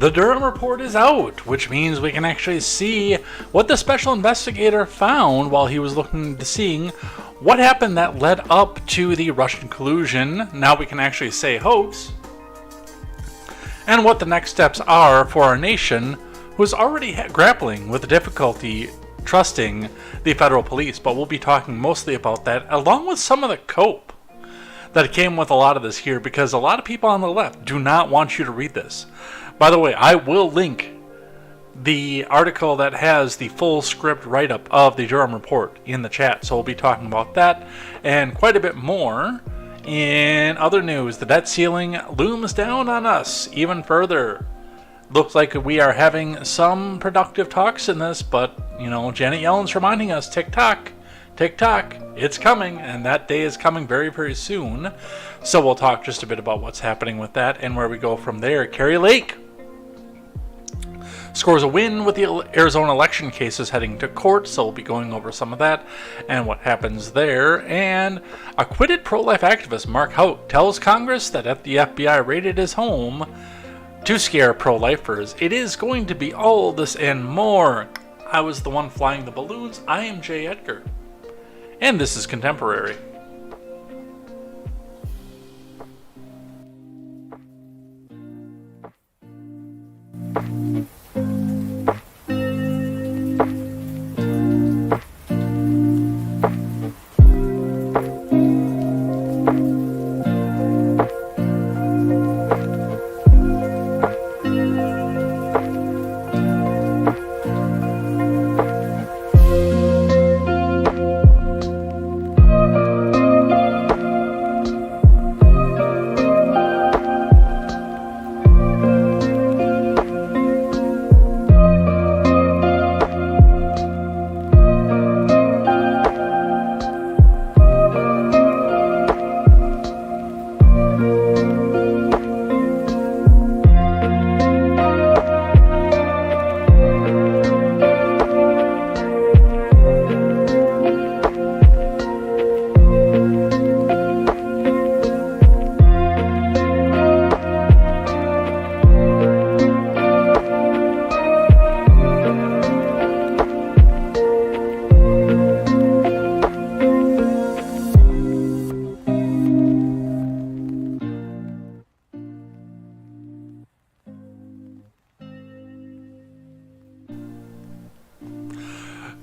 The Durham report is out, which means we can actually see what the special investigator found while he was looking to seeing what happened that led up to the Russian collusion. Now we can actually say hoax. And what the next steps are for our nation, who is already grappling with the difficulty trusting the federal police. But we'll be talking mostly about that, along with some of the cope that came with a lot of this here, because a lot of people on the left do not want you to read this. By the way, I will link the article that has the full script write-up of the Durham report in the chat, so we'll be talking about that and quite a bit more. In other news, the debt ceiling looms down on us even further. Looks like we are having some productive talks in this, but, Janet Yellen's reminding us, tick-tock, tick-tock, it's coming, and that day is coming very, very soon. So we'll talk just a bit about what's happening with that and where we go from there. Carrie Lake scores a win with the Arizona election cases heading to court, so we'll be going over some of that and what happens there. And acquitted pro-life activist Mark Houck tells Congress that the FBI raided his home to scare pro-lifers. It is going to be all this and more. I was the one flying the balloons. I am Jay Edgar, and this is Contemporary.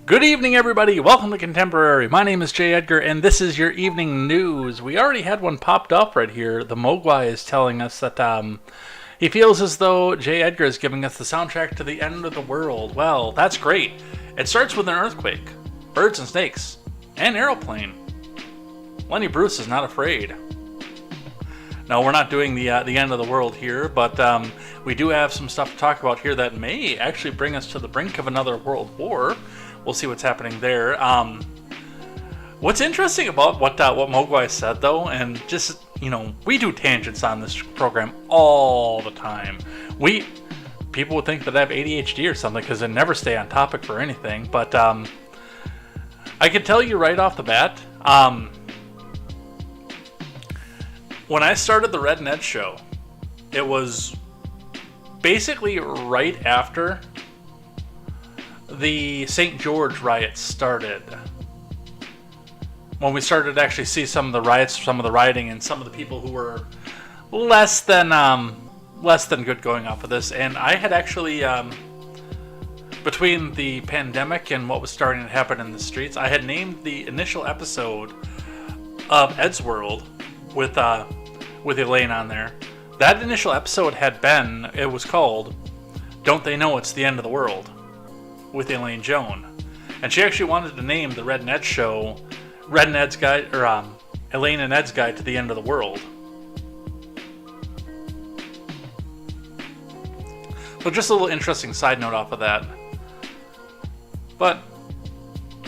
Good evening, everybody. Welcome to Contemporary. My name is Jay Edgar, and this is your evening news. We already had one popped up right here. The Mogwai is telling us that he feels as though Jay Edgar is giving us the soundtrack to the end of the world. Well, that's great. It starts with an earthquake, birds and snakes, and aeroplane. Lenny Bruce is not afraid. No, we're not doing the end of the world here, but we do have some stuff to talk about here that may actually bring us to the brink of another world war. We'll see what's happening there. What's interesting about what Mogwai said, though, and just, we do tangents on this program all the time. People would think that I have ADHD or something because I never stay on topic for anything, but I can tell you right off the bat, when I started the Red Ned show, it was basically right after the St. George riots started. When we started to actually see some of the riots, some of the rioting, and some of the people who were less than good going off of this. And I had actually, between the pandemic and what was starting to happen in the streets, I had named the initial episode of Ed's World with Elaine on there. That initial episode it was called Don't They Know It's the End of the World, with Elaine Joan. And she actually wanted to name the Red Ned show Red Ned's Guide, or Elaine and Ed's Guide to the End of the World. So just a little interesting side note off of that. But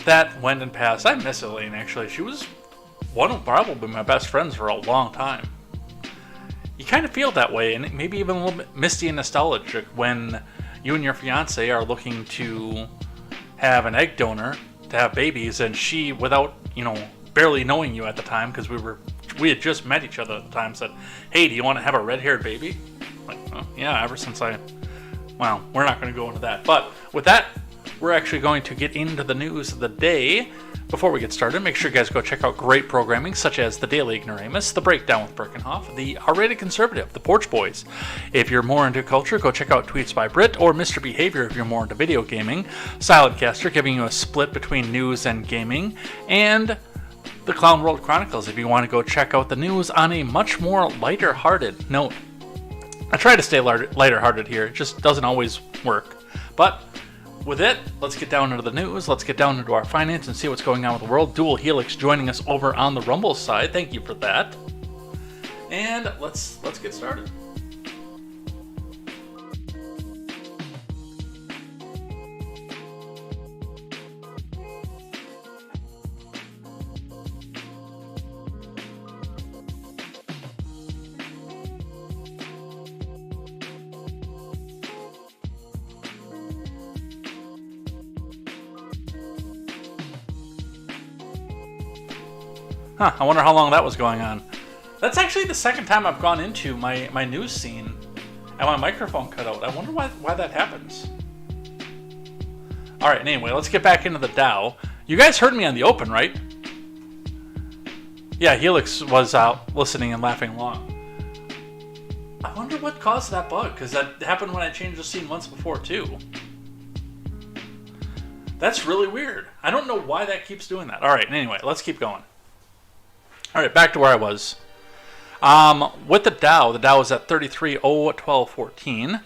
that went and passed. I miss Elaine, actually. She was one of probably my best friends for a long time. You kind of feel that way, and maybe even a little bit misty and nostalgic when you and your fiance are looking to have an egg donor to have babies, and she, without, barely knowing you at the time, because we had just met each other at the time, said, "Hey, do you want to have a red-haired baby?" Like, oh, yeah, ever since I well, we're not going to go into that. But with that, we're actually going to get into the news of the day. Before we get started, make sure you guys go check out great programming such as The Daily Ignoramus, The Breakdown with Birkenhoff, The R-Rated Conservative, The Porch Boys. If you're more into culture, go check out Tweets by Brit, or Mr. Behavior if you're more into video gaming, Silentcaster giving you a split between news and gaming, and The Clown World Chronicles if you want to go check out the news on a much more lighter-hearted note. I try to stay lighter-hearted here, it just doesn't always work. But with it, let's get down into the news, let's get down into our finance and see what's going on with the world. Dual Helix joining us over on the Rumble side, thank you for that. And let's get started. I wonder how long that was going on. That's actually the second time I've gone into my news scene and my microphone cut out. I wonder why that happens. Alright, anyway, let's get back into the Dow. You guys heard me on the open, right? Yeah, Helix was out listening and laughing along. I wonder what caused that bug, because that happened when I changed the scene once before, too. That's really weird. I don't know why that keeps doing that. Alright, anyway, let's keep going. Alright, back to where I was. With the Dow is at 33,012.14.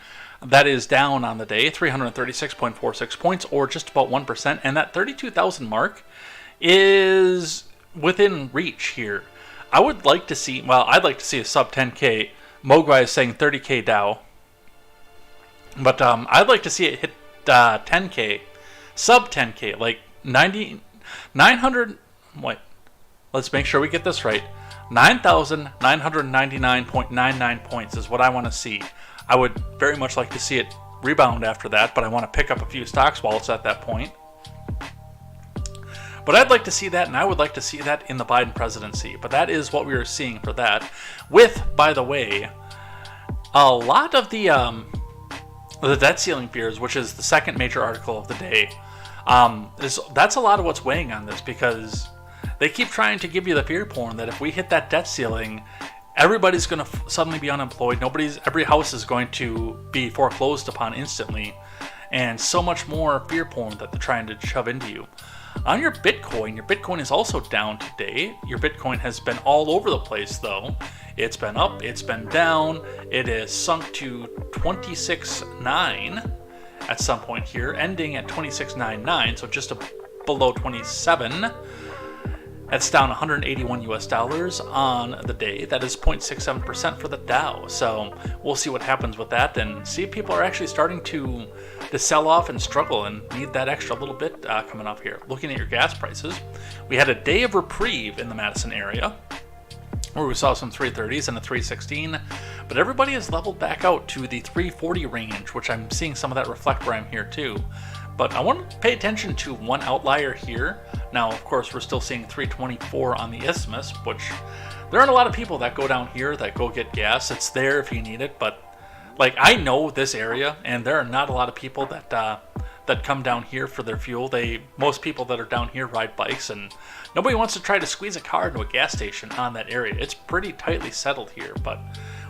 That is down on the day, 336.46 points, or just about 1%. And that 32,000 mark is within reach here. I would like to see, well, I'd like to see a sub 10K. Mogwai is saying 30K Dow. But I'd like to see it hit 10K. Sub 10K, like 900, wait. Let's make sure we get this right. 9,999.99 points is what I want to see. I would very much like to see it rebound after that, but I want to pick up a few stocks while it's at that point. But I'd like to see that, and I would like to see that in the Biden presidency. But that is what we are seeing for that. With, by the way, a lot of the debt ceiling fears, which is the second major article of the day. That's a lot of what's weighing on this, because they keep trying to give you the fear porn that if we hit that debt ceiling, everybody's going to suddenly be unemployed. Every house is going to be foreclosed upon instantly, and so much more fear porn that they're trying to shove into you. On your Bitcoin is also down today. Your Bitcoin has been all over the place, though. It's been up, it's been down. It is sunk to 26.9 at some point here, ending at 26.99, so just below 27. That's down 181 US dollars on the day. That is 0.67% for the Dow. So we'll see what happens with that and see if people are actually starting to sell off and struggle and need that extra little bit coming up here. Looking at your gas prices, we had a day of reprieve in the Madison area where we saw some 330s and a 316, but everybody has leveled back out to the 340 range, which I'm seeing some of that reflect where I'm here too. But I want to pay attention to one outlier here. Now, of course, we're still seeing 324 on the Isthmus, which there aren't a lot of people that go down here that go get gas. It's there if you need it, but like I know this area, and there are not a lot of people that come down here for their fuel. Most people that are down here ride bikes, and nobody wants to try to squeeze a car into a gas station on that area. It's pretty tightly settled here, but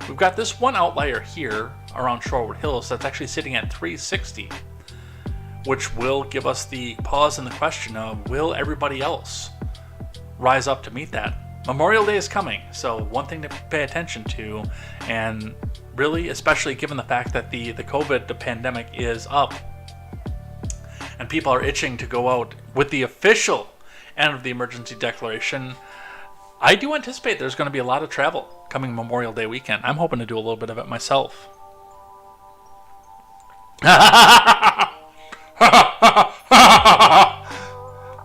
we've got this one outlier here around Shorewood Hills that's actually sitting at 360. Which will give us the pause and the question of, will everybody else rise up to meet that? Memorial Day is coming, so one thing to pay attention to, and really, especially given the fact that the COVID pandemic is up, and people are itching to go out with the official end of the emergency declaration, I do anticipate there's going to be a lot of travel coming Memorial Day weekend. I'm hoping to do a little bit of it myself.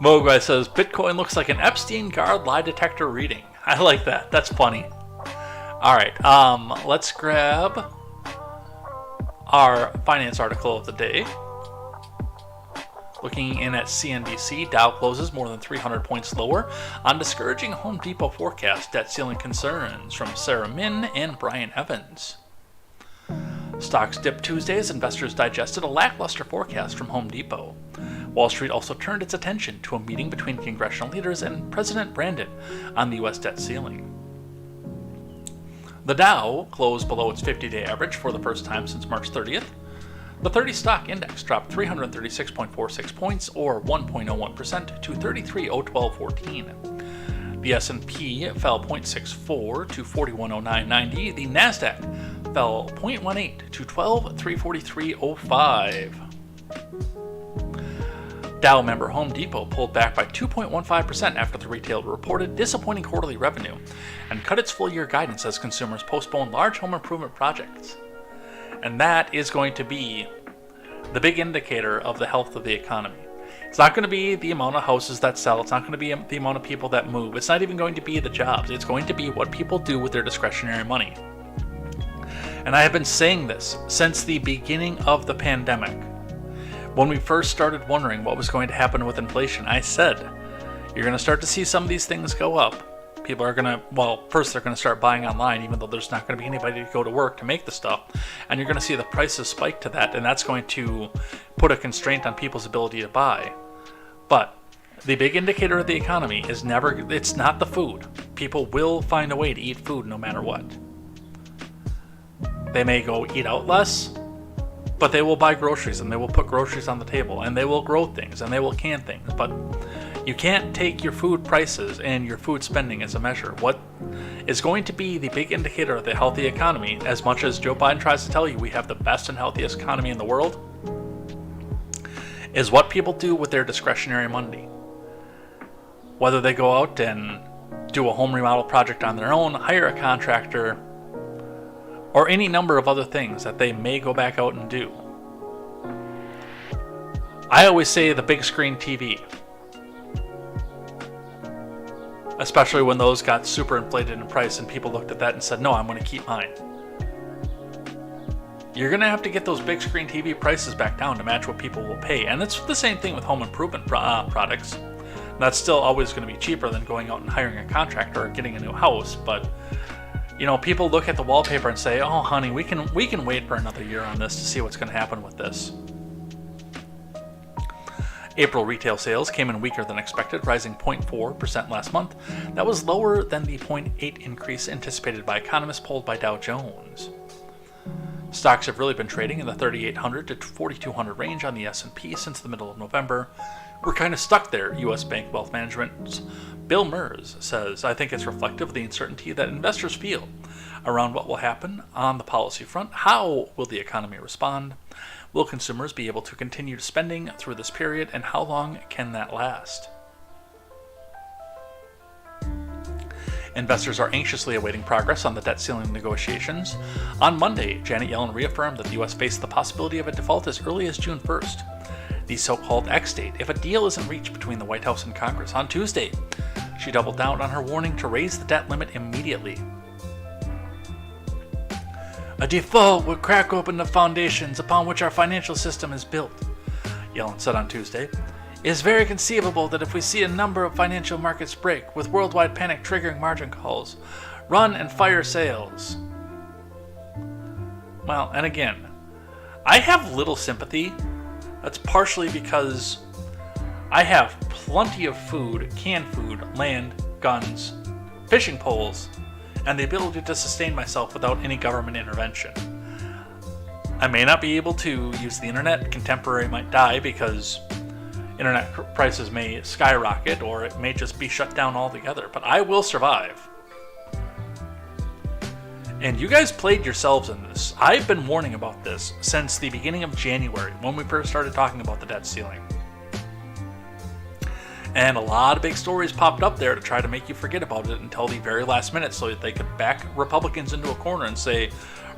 Mogwai says, Bitcoin looks like an Epstein guard lie detector reading. I like that. That's funny. Alright, let's grab our finance article of the day. Looking in at CNBC, Dow closes more than 300 points lower on discouraging Home Depot forecast, debt ceiling concerns from Sarah Min and Brian Evans. Stocks dipped Tuesday as investors digested a lackluster forecast from Home Depot. Wall Street also turned its attention to a meeting between congressional leaders and President Brandon on the U.S. debt ceiling. The Dow closed below its 50-day average for the first time since March 30th. The 30-stock index dropped 336.46 points, or 1.01%, to 33,012.14. The S&P fell 0.64 to 4109.90. The Nasdaq fell 0.18 to 12,343.05. Dow member Home Depot pulled back by 2.15% after the retailer reported disappointing quarterly revenue and cut its full-year guidance as consumers postponed large home improvement projects. And that is going to be the big indicator of the health of the economy. It's not going to be the amount of houses that sell. It's not going to be the amount of people that move. It's not even going to be the jobs. It's going to be what people do with their discretionary money. And I have been saying this since the beginning of the pandemic. When we first started wondering what was going to happen with inflation, I said, you're going to start to see some of these things go up. People are going to, first they're going to start buying online, even though there's not going to be anybody to go to work to make the stuff. And you're going to see the prices spike to that, and that's going to put a constraint on people's ability to buy. But the big indicator of the economy is it's not the food. People will find a way to eat food no matter what. They may go eat out less, but they will buy groceries, and they will put groceries on the table, and they will grow things, and they will can things. But you can't take your food prices and your food spending as a measure. What is going to be the big indicator of the healthy economy, as much as Joe Biden tries to tell you we have the best and healthiest economy in the world, is what people do with their discretionary money. Whether they go out and do a home remodel project on their own, hire a contractor, or any number of other things that they may go back out and do. I always say the big screen TV. Especially when those got super inflated in price and people looked at that and said, no, I'm going to keep mine. You're going to have to get those big screen TV prices back down to match what people will pay. And it's the same thing with home improvement products. That's still always going to be cheaper than going out and hiring a contractor or getting a new house, but people look at the wallpaper and say, oh, honey, we can wait for another year on this to see what's going to happen with this. April retail sales came in weaker than expected, rising 0.4% last month. That was lower than the 0.8% increase anticipated by economists polled by Dow Jones. Stocks have really been trading in the 3,800 to 4,200 range on the S&P since the middle of November. We're kind of stuck there, U.S. Bank Wealth Management's Bill Mers says, I think it's reflective of the uncertainty that investors feel around what will happen on the policy front. How will the economy respond? Will consumers be able to continue spending through this period, and how long can that last? Investors are anxiously awaiting progress on the debt ceiling negotiations. On Monday, Janet Yellen reaffirmed that the U.S. faced the possibility of a default as early as June 1st, the so-called X date, if a deal isn't reached between the White House and Congress. On Tuesday, she doubled down on her warning to raise the debt limit immediately. A default would crack open the foundations upon which our financial system is built, Yellen said on Tuesday. It is very conceivable that if we see a number of financial markets break, with worldwide panic triggering margin calls, run and fire sales. Well, and again, I have little sympathy. That's partially because I have plenty of food, canned food, land, guns, fishing poles, and the ability to sustain myself without any government intervention. I may not be able to use the internet. Contemporary might die because internet prices may skyrocket, or it may just be shut down altogether, but I will survive. And you guys played yourselves in this. I've been warning about this since the beginning of January, when we first started talking about the debt ceiling. And a lot of big stories popped up there to try to make you forget about it until the very last minute so that they could back Republicans into a corner and say,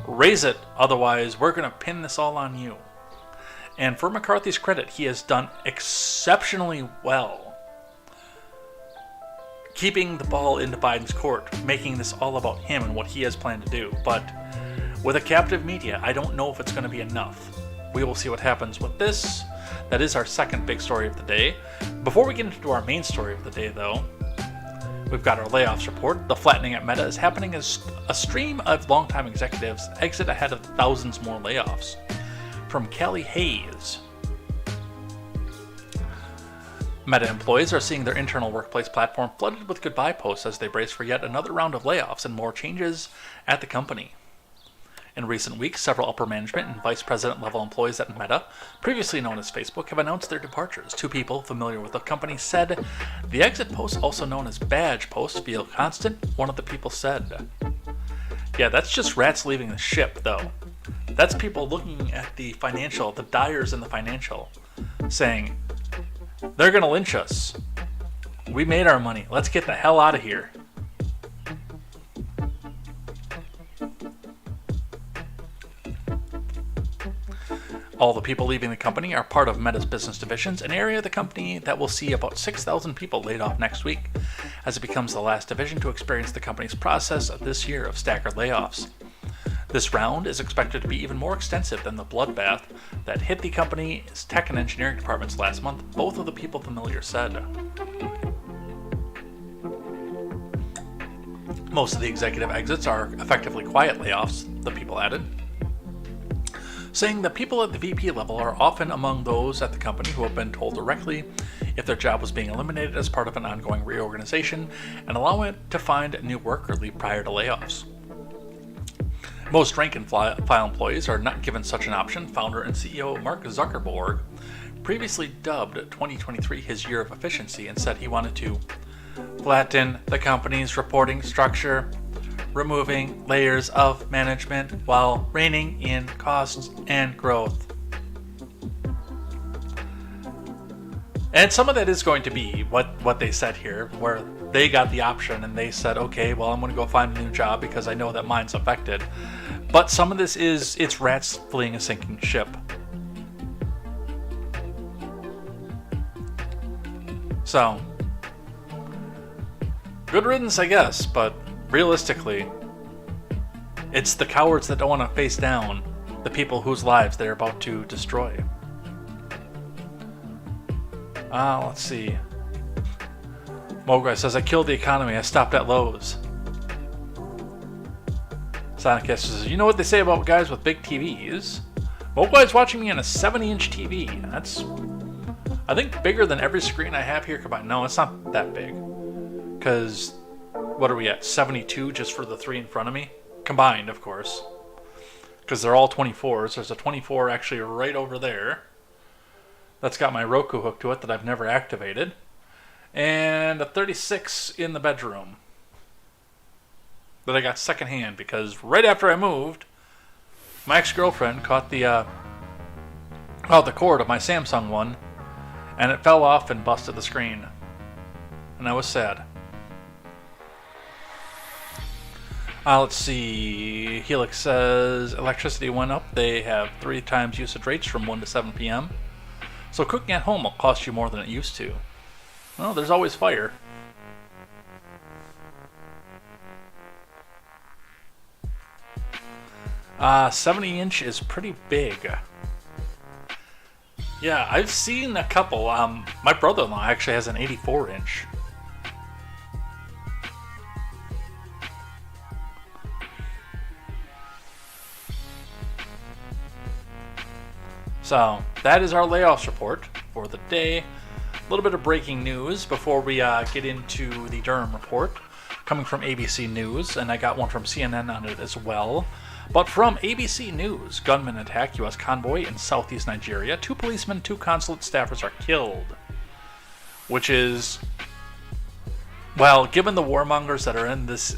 raise it, otherwise we're going to pin this all on you. And for McCarthy's credit, he has done exceptionally well keeping the ball into Biden's court, making this all about him and what he has planned to do. But with a captive media, I don't know if it's going to be enough. We will see what happens with this. That is our second big story of the day. Before we get into our main story of the day, though, We've got our layoffs report. The flattening at Meta is happening as a stream of longtime executives exit ahead of thousands more layoffs. From Callie Hayes. Meta employees are seeing their internal workplace platform flooded with goodbye posts as they brace for yet another round of layoffs and more changes at the company. In recent weeks, several upper management and vice president level employees at Meta, previously known as Facebook, have announced their departures. Two people familiar with the company said the exit post, also known as badge posts, feel constant, one of the people said. Yeah, that's just rats leaving the ship, though. That's people looking at the financial, the dyers in the financial, saying, they're going to lynch us. We made our money. Let's get the hell out of here. All the people leaving the company are part of Meta's business divisions, an area of the company that will see about 6,000 people laid off next week, as it becomes the last division to experience the company's process of this year of staggered layoffs. This round is expected to be even more extensive than the bloodbath that hit the company's tech and engineering departments last month, both of the people familiar said. Most of the executive exits are effectively quiet layoffs, the people added, saying that people at the VP level are often among those at the company who have been told directly if their job was being eliminated as part of an ongoing reorganization and allow it to find new work or leave prior to layoffs. Most rank-and-file employees are not given such an option. Founder and CEO Mark Zuckerberg previously dubbed 2023 his year of efficiency and said he wanted to flatten the company's reporting structure, removing layers of management while reining in costs and growth. And some of that is going to be what they said here, where they got the option and they said, okay, well, I'm going to go find a new job because I know that mine's affected. But some of this is, it's rats fleeing a sinking ship. So, good riddance, I guess, but realistically, it's the cowards that don't want to face down the people whose lives they're about to destroy. Let's see. Mogwai says, I killed the economy. I stopped at Lowe's. Sonicast says, you know what they say about guys with big TVs? Mogwai's watching me on a 70-inch TV. That's, I think, bigger than every screen I have here combined. No, it's not that big. Because, what are we at? 72 just for the three in front of me? Combined, of course. Because they're all 24s. There's a 24 actually right over there. That's got my Roku hook to it that I've never activated. And a 36 in the bedroom that I got secondhand because right after I moved, my ex-girlfriend caught the cord of my Samsung one, and it fell off and busted the screen. And I was sad. Let's see. Helix says electricity went up. They have 3 times usage rates from 1 to 7 p.m. So cooking at home will cost you more than it used to. Well, there's always fire. Uh, 70-inch is pretty big. Yeah, I've seen a couple. My brother-in-law actually has an 84-inch. So, that is our layoffs report for the day. A little bit of breaking news before we get into the Durham report, coming from ABC News, and I got one from CNN on it as well. But from ABC News, gunmen attack U.S. convoy in southeast Nigeria. 2 policemen, 2 consulate staffers are killed. Which is, well, given the warmongers that are in this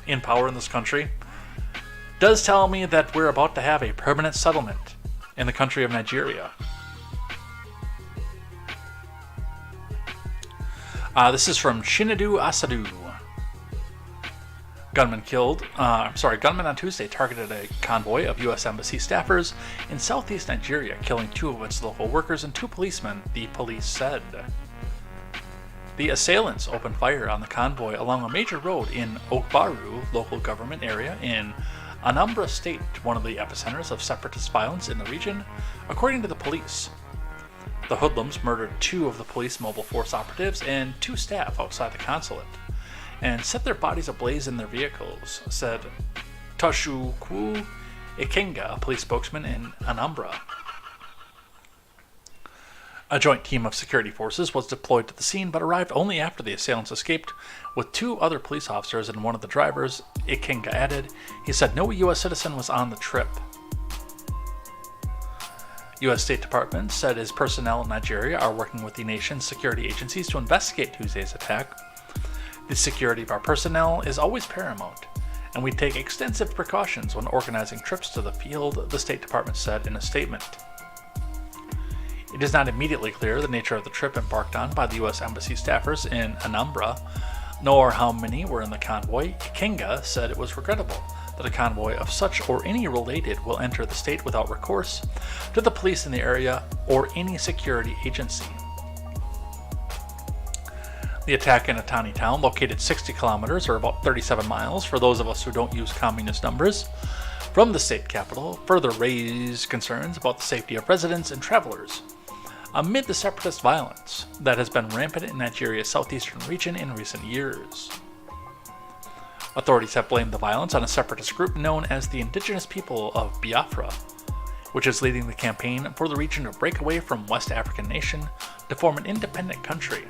in power in this country, does tell me that we're about to have a permanent settlement in the country of Nigeria. This is from Chinedu Asadu. Gunmen on Tuesday targeted a convoy of U.S. Embassy staffers in southeast Nigeria, killing 2 of its local workers and 2 policemen, the police said. The assailants opened fire on the convoy along a major road in Ogbaru local government area in Anambra State, one of the epicenters of separatist violence in the region, according to the police. The hoodlums murdered 2 of the police mobile force operatives and 2 staff outside the consulate. and set their bodies ablaze in their vehicles, said Toshukwu Ikenga, a police spokesman in Anambra. A joint team of security forces was deployed to the scene, but arrived only after the assailants escaped, with 2 other police officers and one of the drivers, Ikenga added. He said no U.S. citizen was on the trip. U.S. State Department said his personnel in Nigeria are working with the nation's security agencies to investigate Tuesday's attack. The security of our personnel is always paramount, and we take extensive precautions when organizing trips to the field, the State Department said in a statement. It is not immediately clear the nature of the trip embarked on by the U.S. Embassy staffers in Anambra, nor how many were in the convoy. Ikenga said it was regrettable that a convoy of such or any related will enter the state without recourse to the police in the area or any security agency. The attack in a tiny town located 60 kilometers, or about 37 miles for those of us who don't use communist numbers, from the state capital further raised concerns about the safety of residents and travelers amid the separatist violence that has been rampant in Nigeria's southeastern region in recent years. Authorities have blamed the violence on a separatist group known as the Indigenous People of Biafra, which is leading the campaign for the region to break away from West African nation to form an independent country.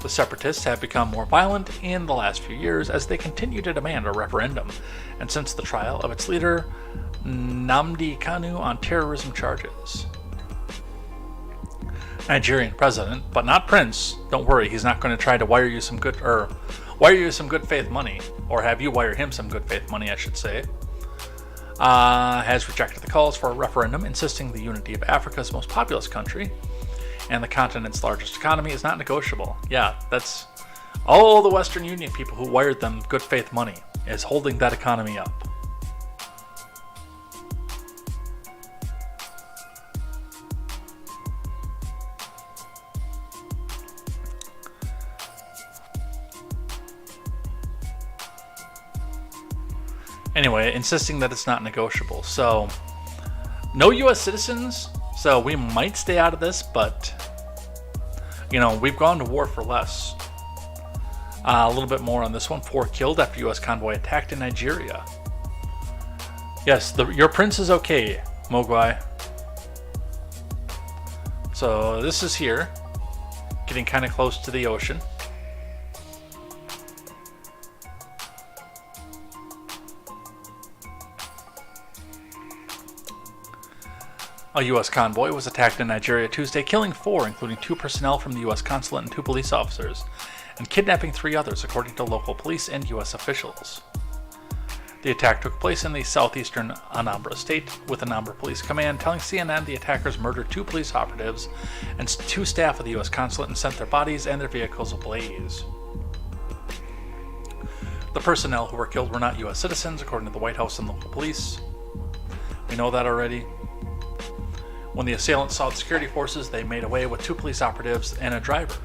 The separatists have become more violent in the last few years as they continue to demand a referendum, and since the trial of its leader, Nnamdi Kanu, on terrorism charges. Nigerian president, but not prince. Don't worry, he's not going to try to wire you some good faith money, or have you wire him some good faith money, I should say. Has rejected the calls for a referendum, insisting the unity of Africa's most populous country and the continent's largest economy is not negotiable. Yeah, that's all the Western Union people who wired them good faith money is holding that economy up. Anyway, insisting that it's not negotiable. So, no U.S. citizens, so we might stay out of this, but, we've gone to war for less. A little bit more on this one. 4 killed after U.S. convoy attacked in Nigeria. Yes, your prince is okay, Mogwai. So, this is here, getting kind of close to the ocean. A U.S. convoy was attacked in Nigeria Tuesday, killing 4, including 2 personnel from the U.S. consulate and 2 police officers, and kidnapping 3 others, according to local police and U.S. officials. The attack took place in the southeastern Anambra state, with Anambra Police Command telling CNN the attackers murdered 2 police operatives and 2 staff of the U.S. consulate and sent their bodies and their vehicles ablaze. The personnel who were killed were not U.S. citizens, according to the White House and local police. We know that already. When the assailants saw the security forces, they made away with 2 police operatives and a driver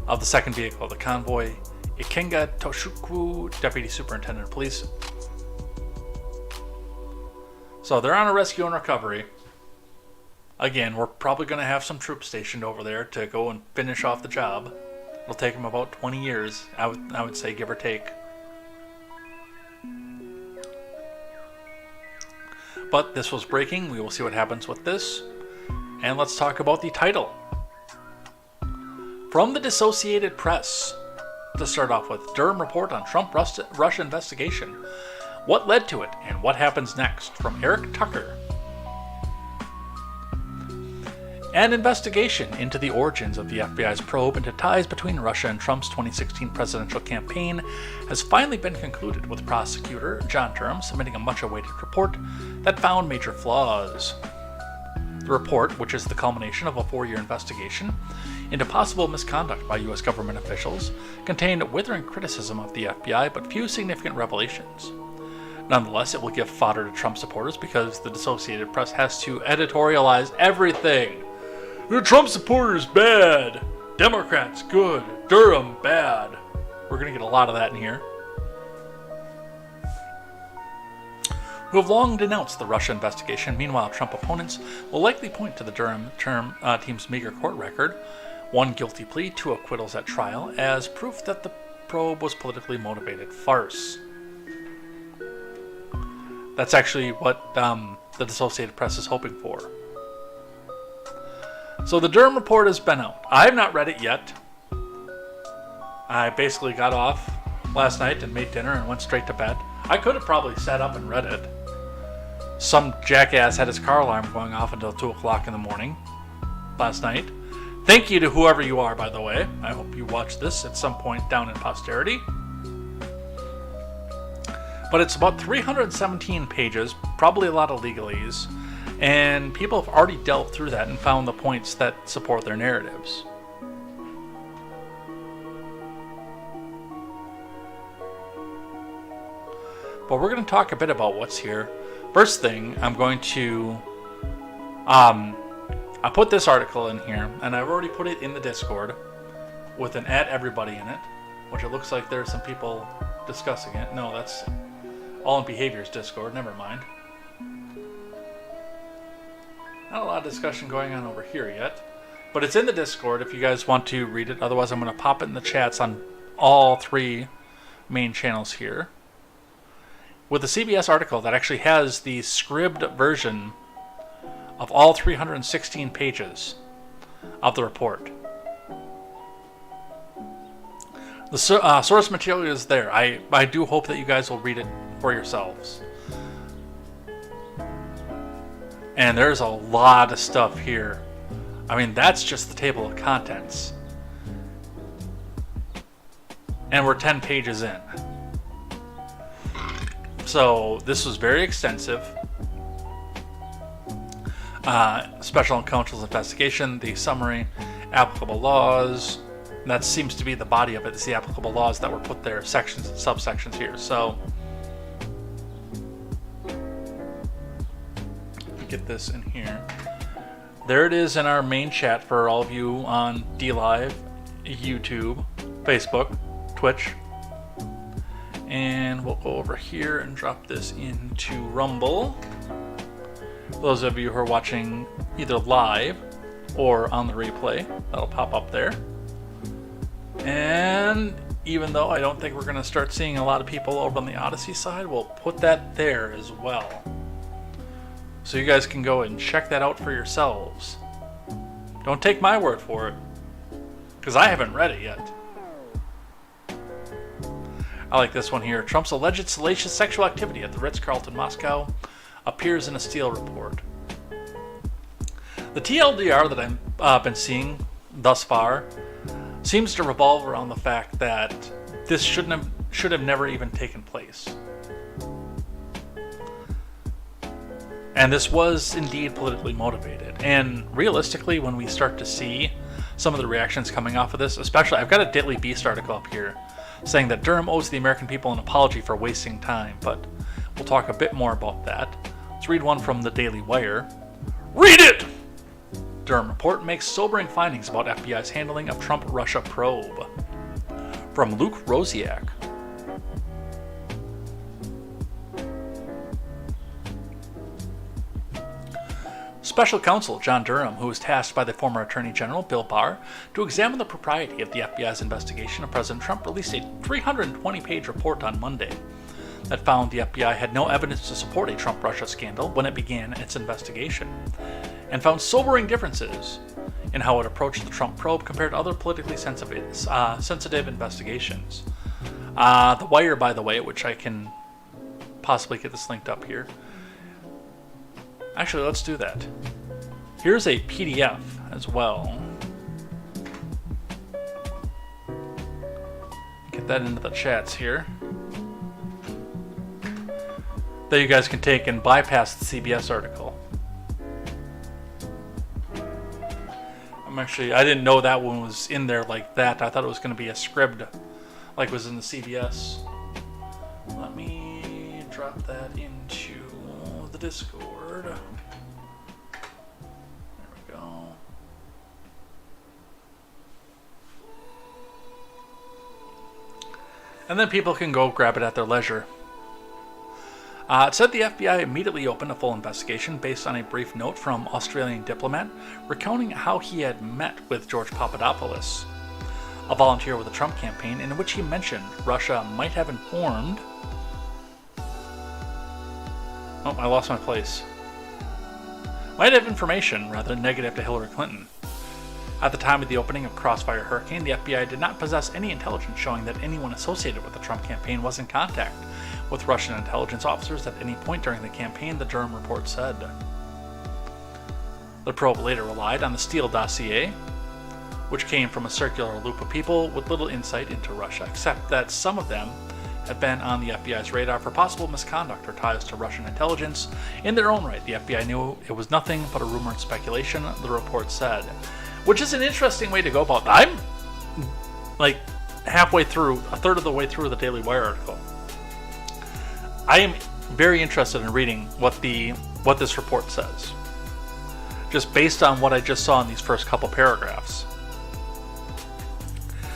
of the second vehicle of the convoy, Ikenga Toshukwu, Deputy Superintendent of Police. So they're on a rescue and recovery. Again, we're probably going to have some troops stationed over there to go and finish off the job. It'll take them about 20 years, I would say, give or take. But this was breaking. We will see what happens with this. And let's talk about the title. From the Dissociated Press. To start off with, Durham report on Trump-Russia investigation. What led to it and what happens next? From Eric Tucker. An investigation into the origins of the FBI's probe into ties between Russia and Trump's 2016 presidential campaign has finally been concluded, with prosecutor John Durham submitting a much-awaited report that found major flaws. The report, which is the culmination of a 4-year investigation into possible misconduct by U.S. government officials, contained withering criticism of the FBI but few significant revelations. Nonetheless, it will give fodder to Trump supporters because the Associated Press has to editorialize everything. The Trump supporters bad, Democrats good, Durham bad. We're going to get a lot of that in here. Who have long denounced the Russia investigation. Meanwhile, Trump opponents will likely point to the Durham team's meager court record, 1 guilty plea, 2 acquittals at trial, as proof that the probe was politically motivated farce. That's actually what the Associated Press is hoping for. So the Durham report has been out. I have not read it yet. I basically got off last night and made dinner and went straight to bed. I could have probably sat up and read it. Some jackass had his car alarm going off until 2 o'clock in the morning last night. Thank you to whoever you are, by the way. I hope you watch this at some point down in posterity. But it's about 317 pages, probably a lot of legalese, and people have already delved through that and found the points that support their narratives. But we're going to talk a bit about what's here. First thing, I'm going to I put this article in here, and I've already put it in the Discord with an @everybody in it, which it looks like there's some people discussing it. No, that's All in Behavior's Discord, never mind. Not a lot of discussion going on over here yet, but it's in the Discord if you guys want to read it. Otherwise, I'm going to pop it in the chats on all 3 main channels here. With the CBS article that actually has the scribed version of all 316 pages of the report. The source material is there. I do hope that you guys will read it for yourselves. And there's a lot of stuff here. I mean, that's just the table of contents. And we're 10 pages in. So this was very extensive. Special counsel's investigation, the summary, applicable laws. That seems to be the body of it, is the applicable laws that were put there, sections and subsections here. So get this in here. There it is in our main chat for all of you on DLive, YouTube, Facebook, Twitch. And we'll go over here and drop this into Rumble. Those of you who are watching either live or on the replay, that'll pop up there. And even though I don't think we're going to start seeing a lot of people over on the Odyssey side, we'll put that there as well. So you guys can go and check that out for yourselves. Don't take my word for it, because I haven't read it yet. I like this one here. Trump's alleged salacious sexual activity at the Ritz-Carlton Moscow appears in a Steele report. The TLDR that I've been seeing thus far seems to revolve around the fact that this should have never even taken place. And this was indeed politically motivated. And realistically, when we start to see some of the reactions coming off of this, especially, I've got a Daily Beast article up here saying that Durham owes the American people an apology for wasting time, but we'll talk a bit more about that. Let's read one from the Daily Wire. Read it! Durham report makes sobering findings about FBI's handling of Trump-Russia probe. From Luke Rosiak. Special counsel John Durham, who was tasked by the former Attorney General Bill Barr to examine the propriety of the FBI's investigation of President Trump, released a 320-page report on Monday that found the FBI had no evidence to support a Trump-Russia scandal when it began its investigation, and found sobering differences in how it approached the Trump probe compared to other politically sensitive investigations. The Wire, by the way, which I can possibly get this linked up here. Actually, let's do that. Here's a PDF as well. Get that into the chats here. That you guys can take and bypass the CBS article. I didn't know that one was in there like that. I thought it was going to be a scribd like was in the CBS. Let me drop that into the Discord. There we go. And then people can go grab it at their leisure. It said the FBI immediately opened a full investigation based on a brief note from Australian diplomat recounting how he had met with George Papadopoulos. a volunteer with the Trump campaign, in which he mentioned Russia might have informed... Oh, I lost my place. Might have information, rather, negative to Hillary Clinton. At the time of the opening of Crossfire Hurricane, the FBI did not possess any intelligence showing that anyone associated with the Trump campaign was in contact with Russian intelligence officers at any point during the campaign, the Durham report said. The probe later relied on the Steele dossier, which came from a circular loop of people with little insight into Russia, except that some of them had been on the FBI's radar for possible misconduct or ties to Russian intelligence. In their own right, the FBI knew it was nothing but a rumor and speculation, the report said. Which is an interesting way to go about that. I'm like halfway through, a third of the way through the Daily Wire article. I am very interested in reading what this report says, just based on what I just saw in these first couple paragraphs.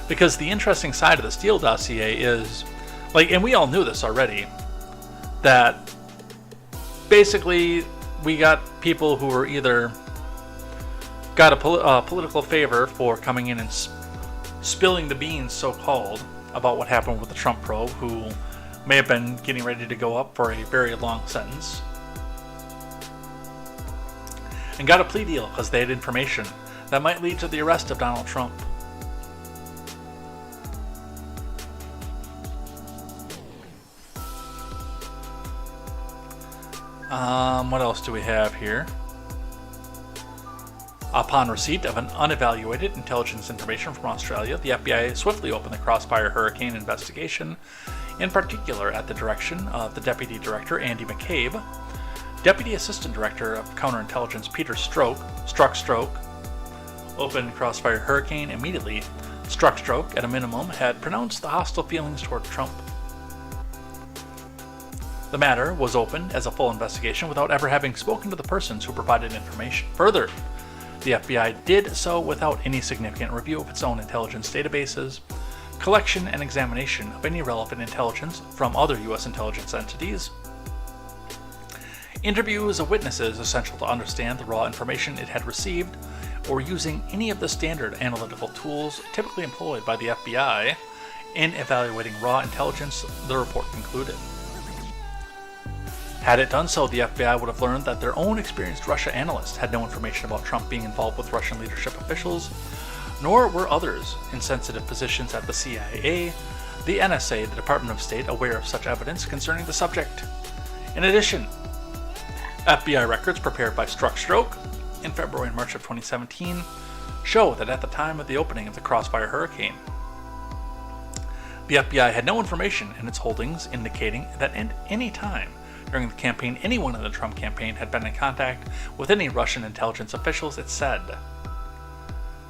Because the interesting side of the Steele dossier is, like, and we all knew this already, that basically we got people who were either got a political favor for coming in and spilling the beans, so-called, about what happened with the Trump probe, who may have been getting ready to go up for a very long sentence, and got a plea deal because they had information that might lead to the arrest of Donald Trump. What else do we have here? Upon receipt of an unevaluated intelligence information from Australia, the FBI swiftly opened the Crossfire Hurricane investigation, in particular at the direction of the Deputy Director Andy McCabe. Deputy Assistant Director of Counterintelligence Peter Strzok opened Crossfire Hurricane immediately. Strzok, at a minimum, had pronounced the hostile feelings toward Trump. The matter was opened as a full investigation without ever having spoken to the persons who provided information. Further, the FBI did so without any significant review of its own intelligence databases, collection and examination of any relevant intelligence from other U.S. intelligence entities, interviews of witnesses essential to understand the raw information it had received, or using any of the standard analytical tools typically employed by the FBI in evaluating raw intelligence, the report concluded. Had it done so, the FBI would have learned that their own experienced Russia analysts had no information about Trump being involved with Russian leadership officials, nor were others in sensitive positions at the CIA, the NSA, the Department of State aware of such evidence concerning the subject. In addition, FBI records prepared by Strzok in February and March of 2017 show that at the time of the opening of the Crossfire Hurricane, the FBI had no information in its holdings indicating that at any time during the campaign anyone in the Trump campaign had been in contact with any Russian intelligence officials, it said.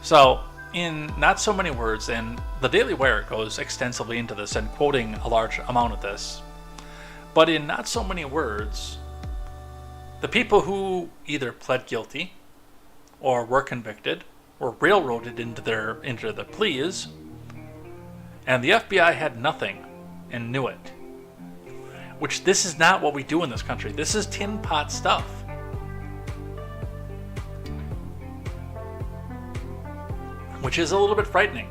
So, in not so many words, and the Daily Wire goes extensively into this and quoting a large amount of this, but in not so many words, the people who either pled guilty or were convicted were railroaded into their pleas, and the FBI had nothing and knew it. Which, this is not what we do in this country. This is tin pot stuff. Which is a little bit frightening.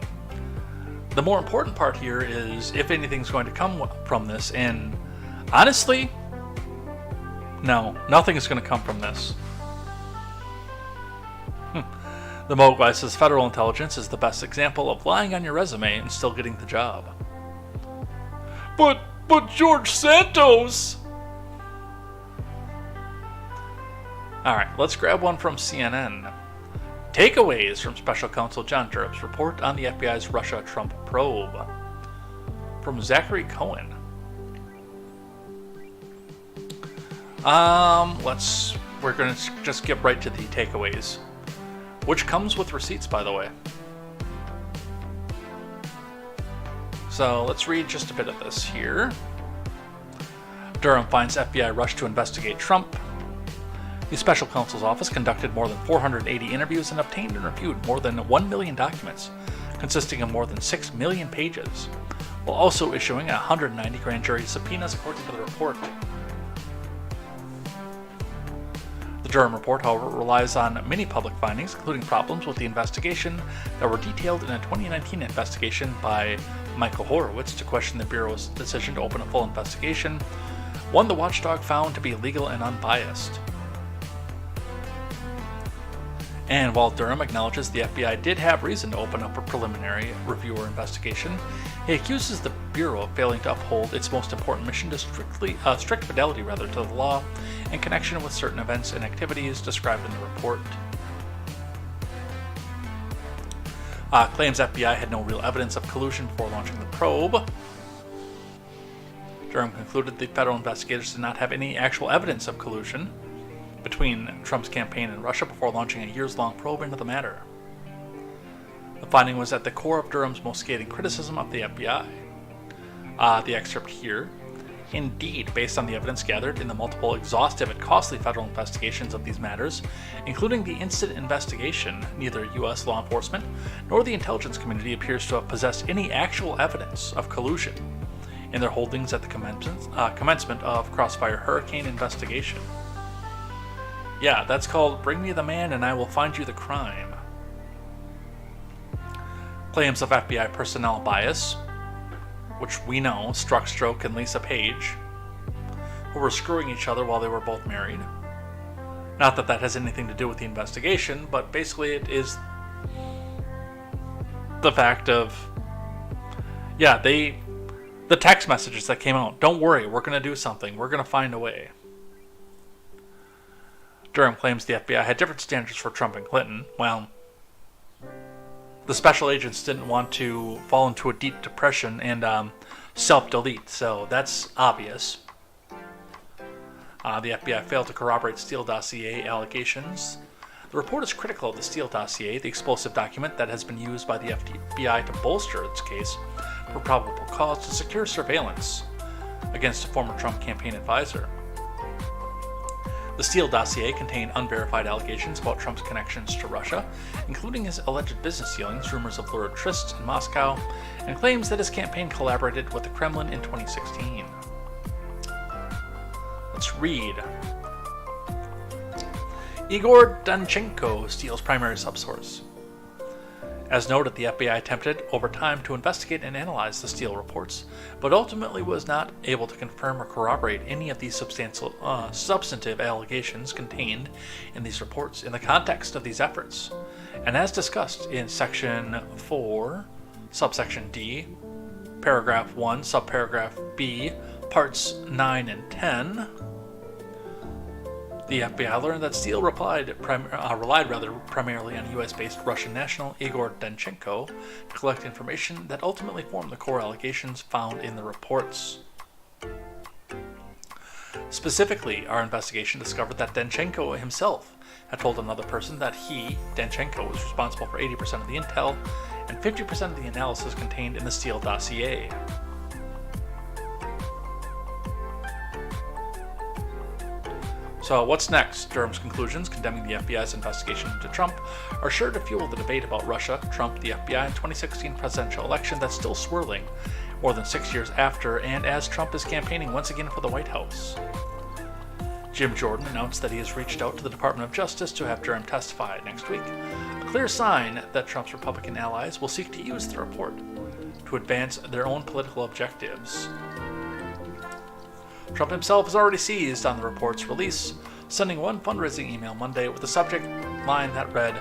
The more important part here is if anything's going to come from this, and honestly, no, nothing is going to come from this. The Mogwai says federal intelligence is the best example of lying on your resume and still getting the job. But George Santos! Alright, let's grab one from CNN. Takeaways from Special Counsel John Durham's report on the FBI's Russia-Trump probe. From Zachary Cohen. We're going to just get right to the takeaways. Which comes with receipts, by the way. So let's read just a bit of this here. Durham finds FBI rush to investigate Trump. The Special Counsel's office conducted more than 480 interviews and obtained and reviewed more than 1 million documents, consisting of more than 6 million pages, while also issuing 190 grand jury subpoenas according to the report. The The Durham report, however, relies on many public findings, including problems with the investigation that were detailed in a 2019 investigation by Michael Horowitz to question the Bureau's decision to open a full investigation, one the watchdog found to be legal and unbiased. And while Durham acknowledges the FBI did have reason to open up a preliminary review or investigation, he accuses the Bureau of failing to uphold its most important mission to strict fidelity to the law in connection with certain events and activities described in the report. Claims FBI had no real evidence of collusion before launching the probe. Durham concluded the federal investigators did not have any actual evidence of collusion between Trump's campaign and Russia before launching a years-long probe into the matter. The finding was at the core of Durham's most scathing criticism of the FBI. The excerpt here. Indeed, based on the evidence gathered in the multiple exhaustive and costly federal investigations of these matters, including the incident investigation, neither U.S. law enforcement nor the intelligence community appears to have possessed any actual evidence of collusion in their holdings at the commencement of Crossfire Hurricane investigation. Yeah, that's called Bring Me the Man and I Will Find You the Crime. Claims of FBI personnel bias, which we know struck Stroke and Lisa Page, who were screwing each other while they were both married. Not that that has anything to do with the investigation, but basically it is the fact of, the text messages that came out. Don't worry, we're going to do something. We're going to find a way. Durham claims the FBI had different standards for Trump and Clinton. Well, the special agents didn't want to fall into a deep depression and self-delete, so that's obvious. The FBI failed to corroborate Steele dossier allegations. The report is critical of the Steele dossier, the explosive document that has been used by the FBI to bolster its case for probable cause to secure surveillance against a former Trump campaign advisor. The Steele dossier contained unverified allegations about Trump's connections to Russia, including his alleged business dealings, rumors of lurid trysts in Moscow, and claims that his campaign collaborated with the Kremlin in 2016. Let's read. Igor Danchenko, Steele's primary subsource. As noted, the FBI attempted over time to investigate and analyze the Steele reports, but ultimately was not able to confirm or corroborate any of these substantive allegations contained in these reports in the context of these efforts. And as discussed in Section 4, Subsection D, Paragraph 1, Subparagraph B, Parts 9 and 10, the FBI learned that Steele relied primarily on US-based Russian national Igor Danchenko to collect information that ultimately formed the core allegations found in the reports. Specifically, our investigation discovered that Danchenko himself had told another person that he, Danchenko, was responsible for 80% of the intel and 50% of the analysis contained in the Steele dossier. So what's next? Durham's conclusions condemning the FBI's investigation into Trump are sure to fuel the debate about Russia, Trump, the FBI, and 2016 presidential election that's still swirling more than 6 years after and as Trump is campaigning once again for the White House. Jim Jordan announced that he has reached out to the Department of Justice to have Durham testify next week, a clear sign that Trump's Republican allies will seek to use the report to advance their own political objectives. Trump himself has already seized on the report's release, sending one fundraising email Monday with a subject line that read,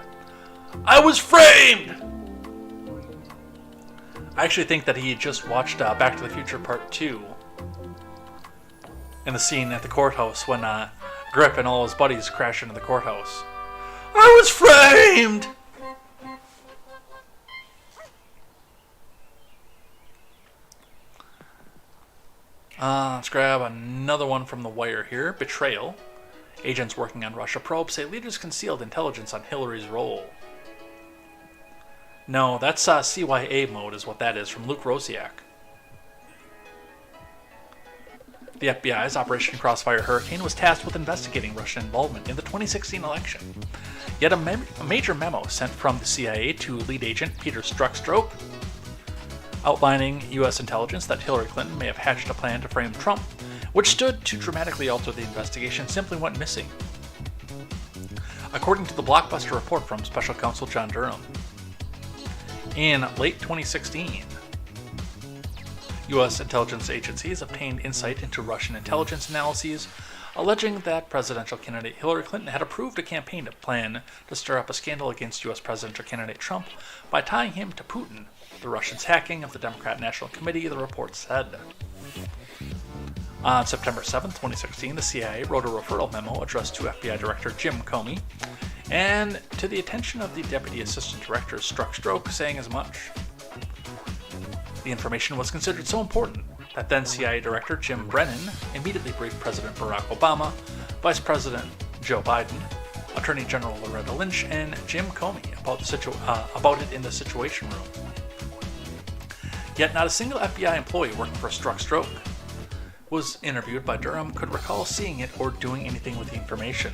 "I was framed!" I actually think that he just watched Back to the Future Part 2 in the scene at the courthouse when Grip and all his buddies crash into the courthouse. I was framed! Let's grab another one from The Wire here. Betrayal. Agents working on Russia probe say leaders concealed intelligence on Hillary's role. No, that's CYA mode is what that is, from Luke Rosiak. The FBI's Operation Crossfire Hurricane was tasked with investigating Russian involvement in the 2016 election. Yet a major memo sent from the CIA to lead agent Peter Strzok, outlining U.S. intelligence that Hillary Clinton may have hatched a plan to frame Trump, which stood to dramatically alter the investigation, simply went missing. according to the blockbuster report from Special Counsel John Durham. In late 2016, U.S. intelligence agencies obtained insight into Russian intelligence analyses, alleging that presidential candidate Hillary Clinton had approved a campaign plan to stir up a scandal against U.S. presidential candidate Trump by tying him to Putin, the Russians' hacking of the Democrat National Committee, the report said. On September 7, 2016, the CIA wrote a referral memo addressed to FBI Director Jim Comey, and to the attention of the Deputy Assistant Director Struck Stroke, saying as much. The information was considered so important that then CIA Director Jim Brennan immediately briefed President Barack Obama, Vice President Joe Biden, Attorney General Loretta Lynch, and Jim Comey about it in the Situation Room. Yet not a single FBI employee working for Struck Stroke was interviewed by Durham could recall seeing it or doing anything with the information.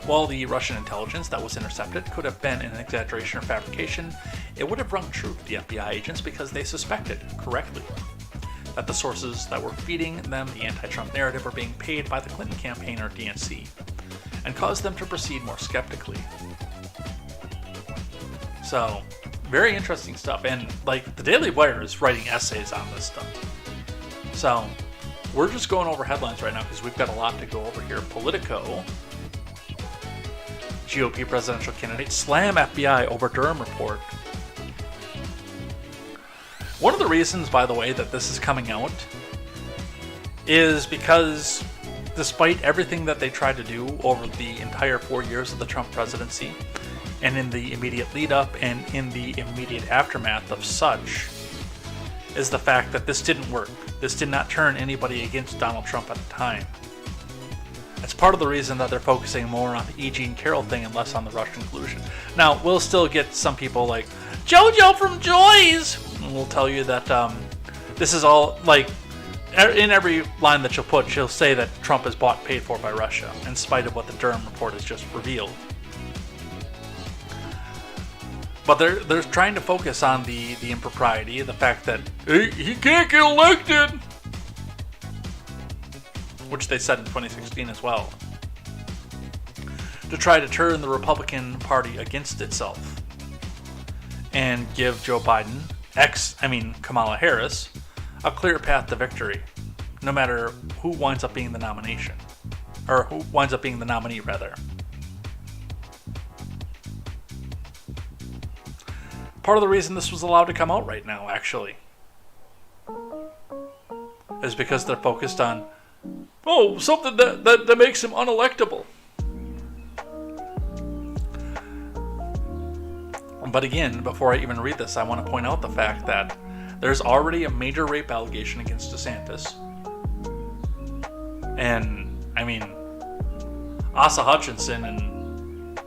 While the Russian intelligence that was intercepted could have been an exaggeration or fabrication, it would have rung true to the FBI agents because they suspected, correctly, that the sources that were feeding them the anti-Trump narrative were being paid by the Clinton campaign or DNC, and caused them to proceed more skeptically. So, very interesting stuff, and the Daily Wire is writing essays on this stuff. So, we're just going over headlines right now because we've got a lot to go over here. Politico, GOP presidential candidate slam FBI over Durham report. One of the reasons, by the way, that this is coming out is because despite everything that they tried to do over the entire 4 years of the Trump presidency, and in the immediate lead up and in the immediate aftermath of such, is the fact that this didn't work. This did not turn anybody against Donald Trump at the time. It's part of the reason that they're focusing more on the E. Jean Carroll thing and less on the Russian collusion. Now, we'll still get some people like JoJo from Joy's, and we'll tell you that this is all, in every line that she'll put, she'll say that Trump is bought and paid for by Russia, in spite of what the Durham report has just revealed. But they're trying to focus on the impropriety, the fact that he can't get elected, which they said in 2016 as well, to try to turn the Republican Party against itself and give Joe Biden, Kamala Harris, a clear path to victory, no matter who winds up being the nomination, or who winds up being the nominee, rather. Part of the reason this was allowed to come out right now, actually, is because they're focused on something that makes him unelectable. But again, before I even read this, I want to point out the fact that there's already a major rape allegation against DeSantis. And, Asa Hutchinson and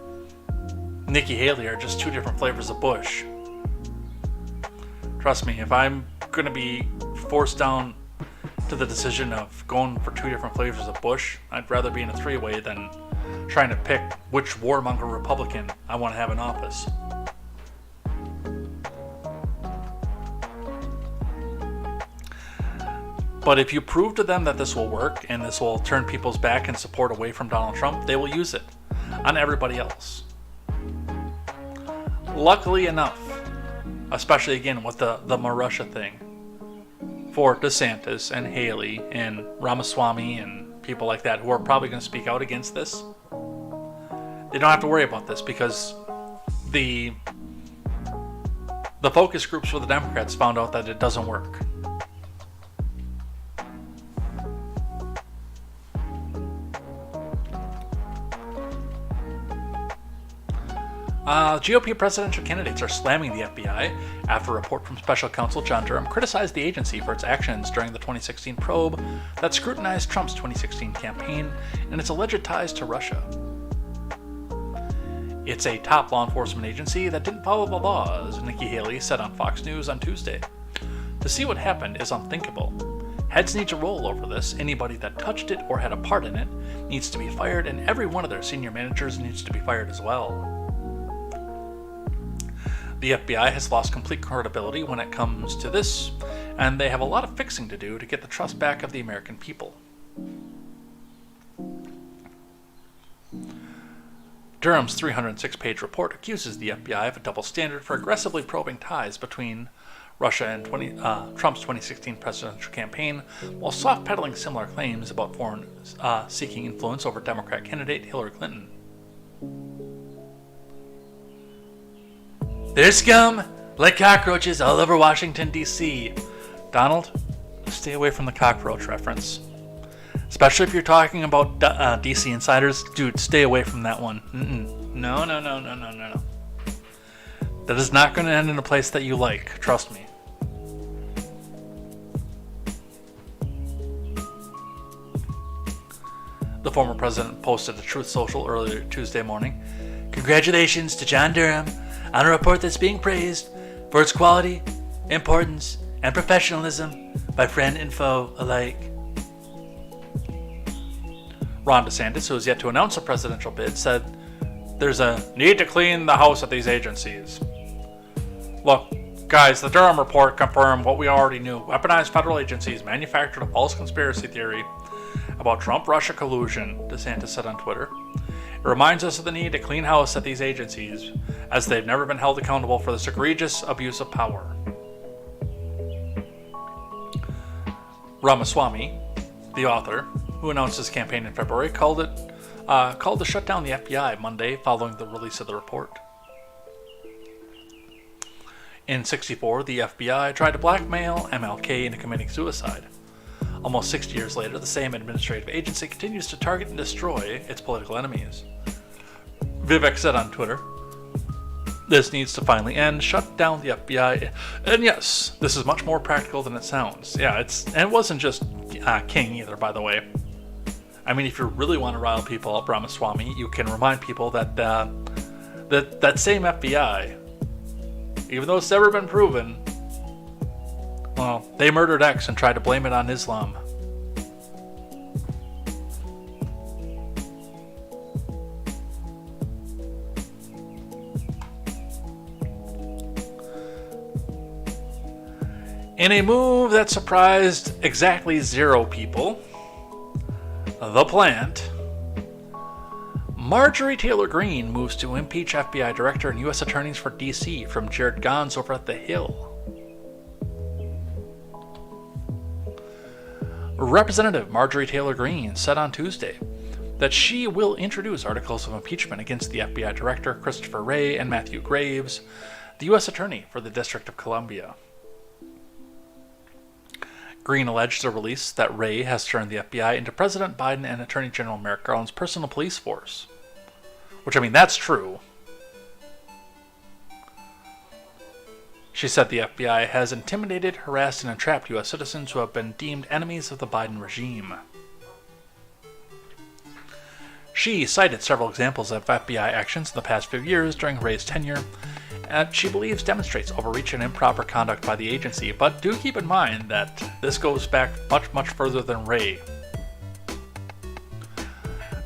Nikki Haley are just two different flavors of Bush. Trust me, if I'm going to be forced down to the decision of going for two different flavors of Bush, I'd rather be in a three-way than trying to pick which warmonger Republican I want to have in office. But if you prove to them that this will work and this will turn people's back and support away from Donald Trump, they will use it on everybody else. Luckily enough, especially again with the Russia thing, for DeSantis and Haley and Ramaswamy and people like that who are probably going to speak out against this, they don't have to worry about this because the focus groups for the Democrats found out that it doesn't work. GOP presidential candidates are slamming the FBI after a report from Special Counsel John Durham criticized the agency for its actions during the 2016 probe that scrutinized Trump's 2016 campaign and its alleged ties to Russia. It's a top law enforcement agency that didn't follow the laws, Nikki Haley said on Fox News on Tuesday. To see what happened is unthinkable. Heads need to roll over this. Anybody that touched it or had a part in it needs to be fired, and every one of their senior managers needs to be fired as well. The FBI has lost complete credibility when it comes to this, and they have a lot of fixing to do to get the trust back of the American people. Durham's 306-page report accuses the FBI of a double standard for aggressively probing ties between Russia and Trump's 2016 presidential campaign, while soft-pedaling similar claims about foreign seeking influence over Democrat candidate Hillary Clinton. There's scum like cockroaches all over Washington, D.C. Donald, stay away from the cockroach reference. Especially if you're talking about DC insiders. Dude, stay away from that one. No. That is not going to end in a place that you like. Trust me. The former president posted to Truth Social earlier Tuesday morning. Congratulations to John Durham on a report that's being praised for its quality, importance, and professionalism by friend and foe alike. Ron DeSantis, who has yet to announce a presidential bid, said there's a need to clean the house at these agencies. Look, guys, the Durham report confirmed what we already knew. Weaponized federal agencies manufactured a false conspiracy theory about Trump-Russia collusion, DeSantis said on Twitter. It reminds us of the need to clean house at these agencies, as they've never been held accountable for this egregious abuse of power. Ramaswamy, the author, who announced his campaign in February, called to shut down the FBI Monday following the release of the report. In '64, the FBI tried to blackmail MLK into committing suicide. Almost 60 years later, the same administrative agency continues to target and destroy its political enemies. Vivek said on Twitter, "This needs to finally end. Shut down the FBI." And yes, this is much more practical than it sounds. Yeah, it wasn't just King either, by the way. I mean, if you really want to rile people up, Ramaswamy, you can remind people that that same FBI, even though it's never been proven, well, they murdered X and tried to blame it on Islam. In a move that surprised exactly 0 people, the plant, Marjorie Taylor Greene moves to impeach FBI director and U.S. attorneys for D.C. from Jared Gans over at The Hill. Representative Marjorie Taylor Greene said on Tuesday that she will introduce articles of impeachment against the FBI director Christopher Wray and Matthew Graves, the U.S. attorney for the District of Columbia. Greene alleged the release that Wray has turned the FBI into President Biden and Attorney General Merrick Garland's personal police force. Which, I mean, that's true. She said the FBI has intimidated, harassed, and entrapped U.S. citizens who have been deemed enemies of the Biden regime. She cited several examples of FBI actions in the past few years during Wray's tenure, and she believes demonstrates overreach and improper conduct by the agency, but do keep in mind that this goes back much further than Wray.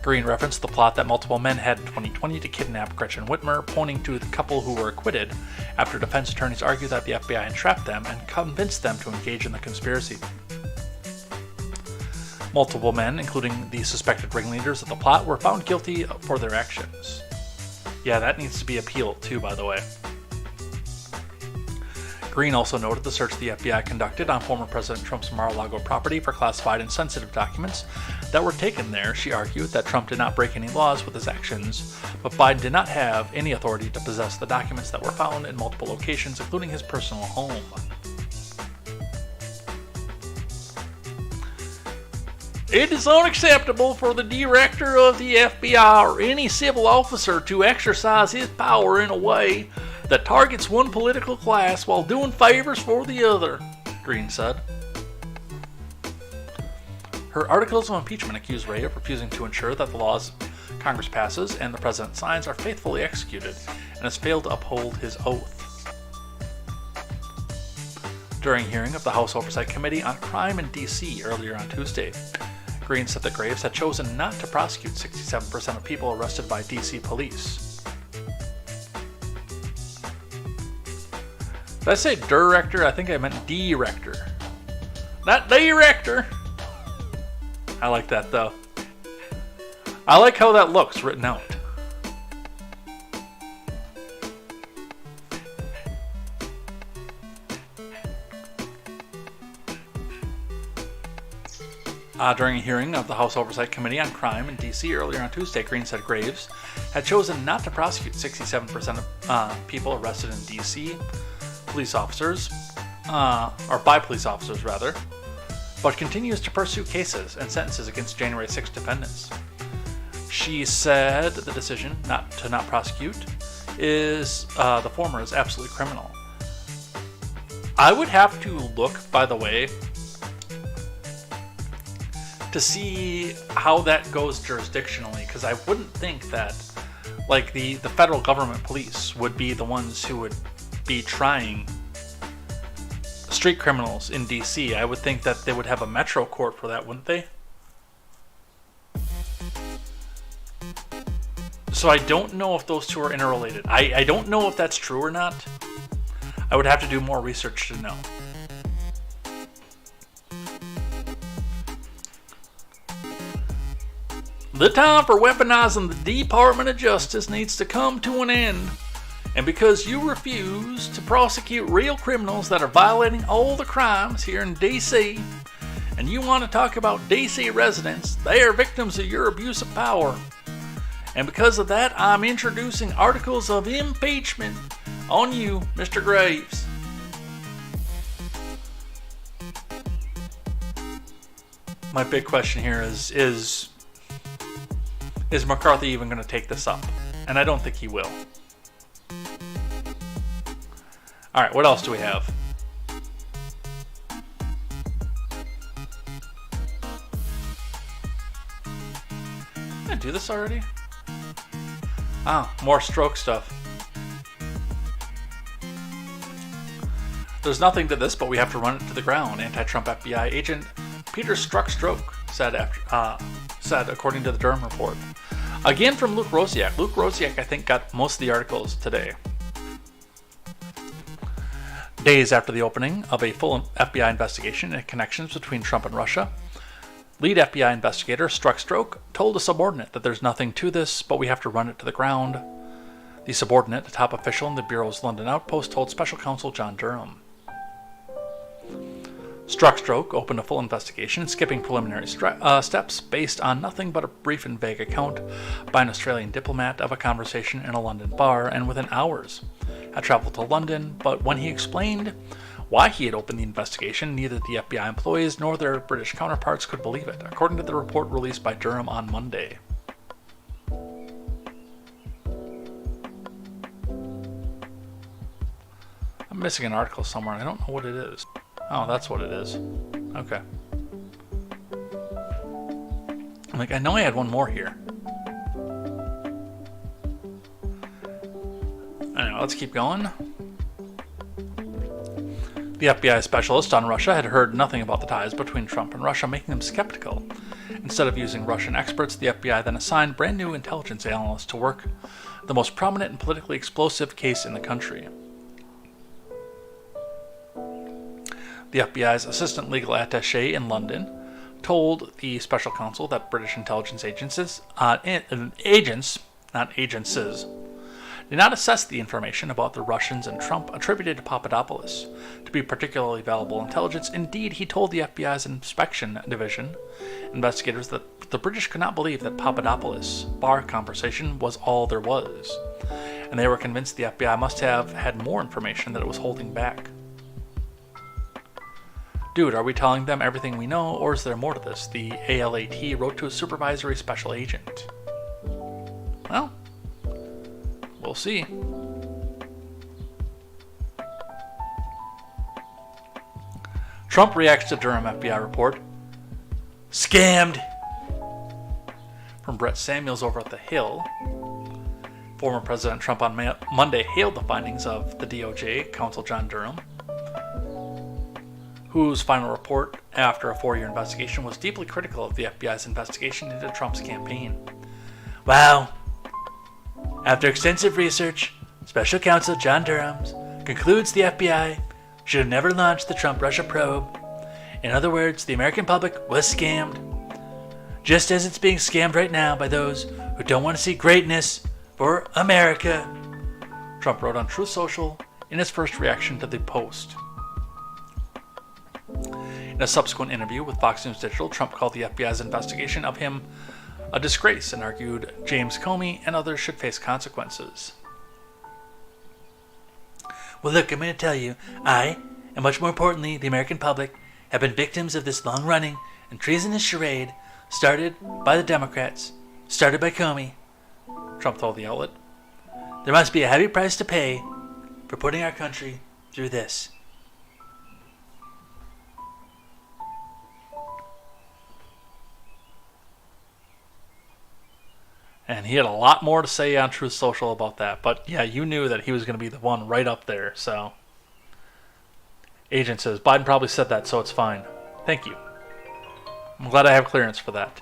Greene referenced the plot that multiple men had in 2020 to kidnap Gretchen Whitmer, pointing to the couple who were acquitted after defense attorneys argued that the FBI entrapped them and convinced them to engage in the conspiracy. Multiple men, including the suspected ringleaders of the plot, were found guilty for their actions. Yeah, that needs to be appealed too, by the way. Greene also noted the search the FBI conducted on former President Trump's Mar-a-Lago property for classified and sensitive documents that were taken there. She argued that Trump did not break any laws with his actions, but Biden did not have any authority to possess the documents that were found in multiple locations, including his personal home. It is unacceptable for the director of the FBI or any civil officer to exercise his power in a way that targets one political class while doing favors for the other, Greene said. Her articles of impeachment accuse Wray of refusing to ensure that the laws Congress passes and the President signs are faithfully executed and has failed to uphold his oath. During a hearing of the House Oversight Committee on Crime in D.C. earlier on Tuesday, Greene said that Graves had chosen not to prosecute 67% of people arrested by D.C. police. Did I say director? I think I meant director. Not director! I like that, though. I like how that looks written out. During a hearing of the House Oversight Committee on Crime in D.C. earlier on Tuesday, Green said Graves had chosen not to prosecute 67% of people arrested in D.C. police officers, or by police officers rather, but continues to pursue cases and sentences against January 6 defendants. She said the decision not to prosecute is the former is absolutely criminal. I would have to look, by the way, to see how that goes jurisdictionally, because I wouldn't think that like the federal government police would be the ones who would be trying street criminals in DC. I would think that they would have a metro court for that, wouldn't they? So I don't know if those two are interrelated. I don't know if that's true or not. I would have to do more research to know. The time for weaponizing the Department of Justice needs to come to an end. And because you refuse to prosecute real criminals that are violating all the crimes here in D.C., and you want to talk about D.C. residents, they are victims of your abuse of power. And because of that, I'm introducing articles of impeachment on you, Mr. Graves. My big question here is McCarthy even going to take this up? And I don't think he will. Alright, what else do we have? Did I do this already? Ah, more stroke stuff. There's nothing to this, but we have to run it to the ground. Anti-Trump FBI agent Peter Strzok said according to the Durham report. Again from Luke Rosiak. Luke Rosiak, I think, got most of the articles today. Days after the opening of a full FBI investigation into connections between Trump and Russia, lead FBI investigator Strzok told a subordinate that there's nothing to this, but we have to run it to the ground. The subordinate, a top official in the Bureau's London outpost, told Special Counsel John Durham. Strzok opened a full investigation, skipping preliminary steps based on nothing but a brief and vague account by an Australian diplomat of a conversation in a London bar, and within hours had traveled to London, but when he explained why he had opened the investigation, neither the FBI employees nor their British counterparts could believe it, according to the report released by Durham on Monday. I'm missing an article somewhere, and I don't know what it is. Oh, that's what it is. Okay. I know I had one more here. Anyway, let's keep going. The FBI specialist on Russia had heard nothing about the ties between Trump and Russia, making them skeptical. Instead of using Russian experts, the FBI then assigned brand new intelligence analysts to work the most prominent and politically explosive case in the country. The FBI's assistant legal attaché in London told the special counsel that British intelligence agents, not agencies, did not assess the information about the Russians and Trump attributed to Papadopoulos to be particularly valuable intelligence. Indeed, he told the FBI's inspection division investigators that the British could not believe that Papadopoulos' bar conversation was all there was, and they were convinced the FBI must have had more information that it was holding back. Dude, are we telling them everything we know, or is there more to this? The ALAT wrote to a supervisory special agent. Well, we'll see. Trump reacts to Durham FBI report. Scammed! From Brett Samuels over at The Hill. Former President Trump on Monday hailed the findings of the DOJ counsel John Durham, whose final report after a 4-year investigation was deeply critical of the FBI's investigation into Trump's campaign. Wow. After extensive research, Special Counsel John Durham concludes the FBI should have never launched the Trump-Russia probe. In other words, the American public was scammed, just as it's being scammed right now by those who don't want to see greatness for America, Trump wrote on Truth Social in his first reaction to the post. In In a subsequent interview with Fox News Digital, Trump called the FBI's investigation of him a disgrace and argued James Comey and others should face consequences. Well, look, I'm going to tell you, I, and much more importantly, the American public, have been victims of this long-running and treasonous charade started by the Democrats, started by Comey, Trump told the outlet. There must be a heavy price to pay for putting our country through this. And he had a lot more to say on Truth Social about that. But yeah, you knew that he was going to be the one right up there. So, agent says, Biden probably said that, so it's fine. Thank you. I'm glad I have clearance for that.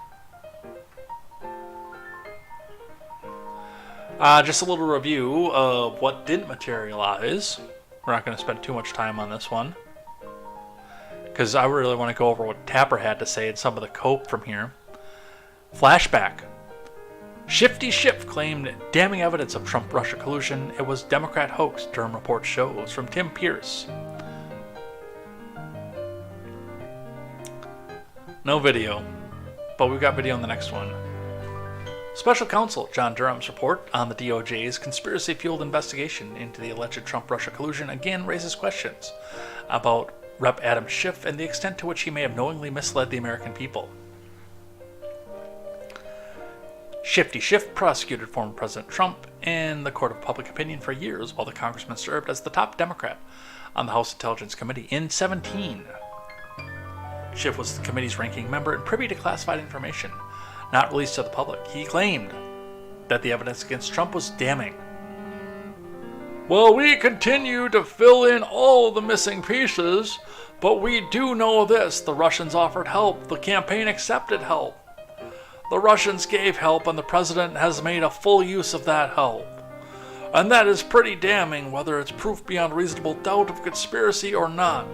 Just a little review of what didn't materialize. We're not going to spend too much time on this one, because I really want to go over what Tapper had to say and some of the cope from here. Flashback. Shifty Schiff claimed damning evidence of Trump-Russia collusion. It was Democrat hoax, Durham report shows, from Tim Pierce. No video, but we've got video on the next one. Special counsel John Durham's report on the DOJ's conspiracy-fueled investigation into the alleged Trump-Russia collusion again raises questions about Rep. Adam Schiff and the extent to which he may have knowingly misled the American people. Shifty Schiff prosecuted former President Trump in the court of public opinion for years while the congressman served as the top Democrat on the House Intelligence Committee in 2017. Schiff was the committee's ranking member and privy to classified information not released to the public. He claimed that the evidence against Trump was damning. Well, we continue to fill in all the missing pieces, but we do know this: the Russians offered help, the campaign accepted help. The Russians gave help, and the president has made a full use of that help. And that is pretty damning, whether it's proof beyond reasonable doubt of conspiracy or not,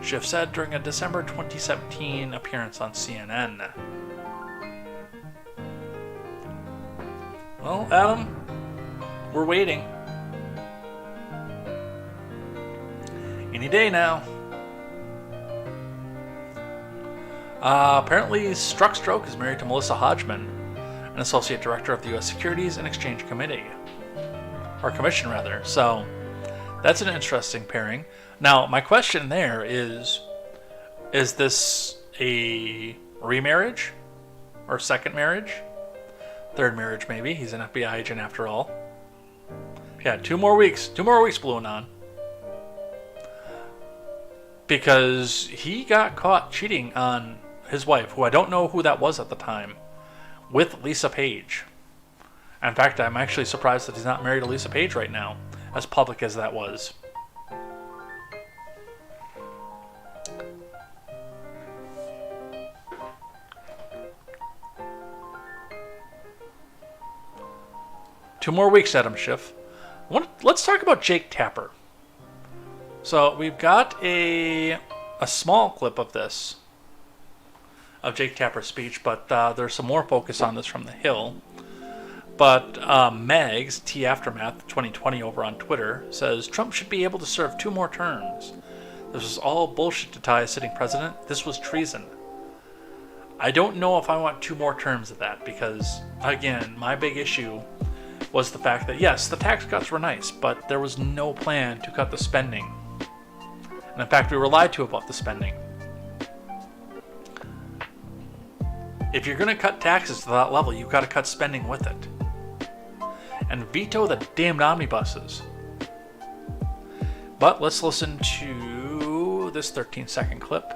Schiff said during a December 2017 appearance on CNN. Well, Adam, we're waiting. Any day now. Apparently, Strzok is married to Melissa Hodgman, an associate director of the U.S. Securities and Exchange Committee. Or Commission, rather. So, that's an interesting pairing. Now, my question there is this a remarriage? Or second marriage? Third marriage, maybe. He's an FBI agent after all. Yeah, 2 more weeks. 2 more weeks blowing on. Because he got caught cheating on his wife, who I don't know who that was at the time, with Lisa Page. In fact, I'm actually surprised that he's not married to Lisa Page right now, as public as that was. Two more weeks, Adam Schiff. Let's talk about Jake Tapper. So we've got a small clip of this, of Jake Tapper's speech, but there's some more focus on this from The Hill. But Megs, T Aftermath 2020 over on Twitter, says Trump should be able to serve 2 more terms. This was all bullshit to tie a sitting president. This was treason. I don't know if I want 2 more terms of that, because, again, my big issue was the fact that, yes, the tax cuts were nice, but there was no plan to cut the spending. And in fact, we were lied to about the spending. If you're going to cut taxes to that level, you've got to cut spending with it. And veto the damned omnibuses. But let's listen to this 13-second clip.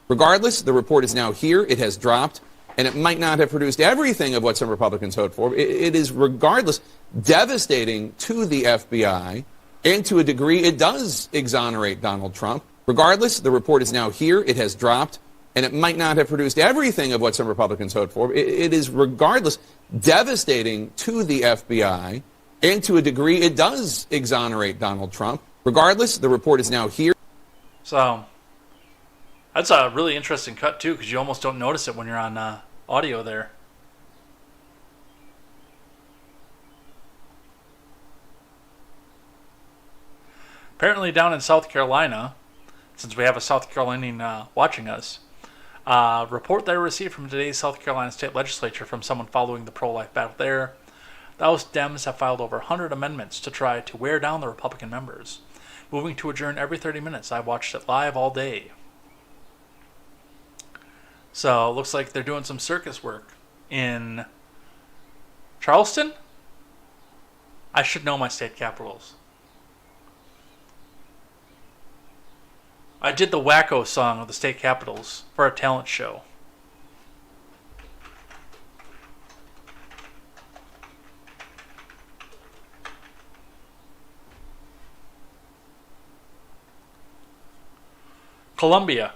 Regardless, the report is now here. It has dropped. And it might not have produced everything of what some Republicans hoped for. It is, regardless, devastating to the FBI. And to a degree, it does exonerate Donald Trump. Regardless, the report is now here. It has dropped. And it might not have produced everything of what some Republicans hoped for. It is, regardless, devastating to the FBI. And to a degree, it does exonerate Donald Trump. Regardless, the report is now here. So, that's a really interesting cut, too, because you almost don't notice it when you're on audio there. Apparently down in South Carolina, since we have a South Carolinian watching us, report that I received from today's South Carolina State Legislature from someone following the pro-life battle there, the House Dems have filed over 100 amendments to try to wear down the Republican members, moving to adjourn every 30 minutes. I watched it live all day. So, it looks like they're doing some circus work in Charleston? I should know my state capitals. I did the wacko song of the state capitals for a talent show. Columbia.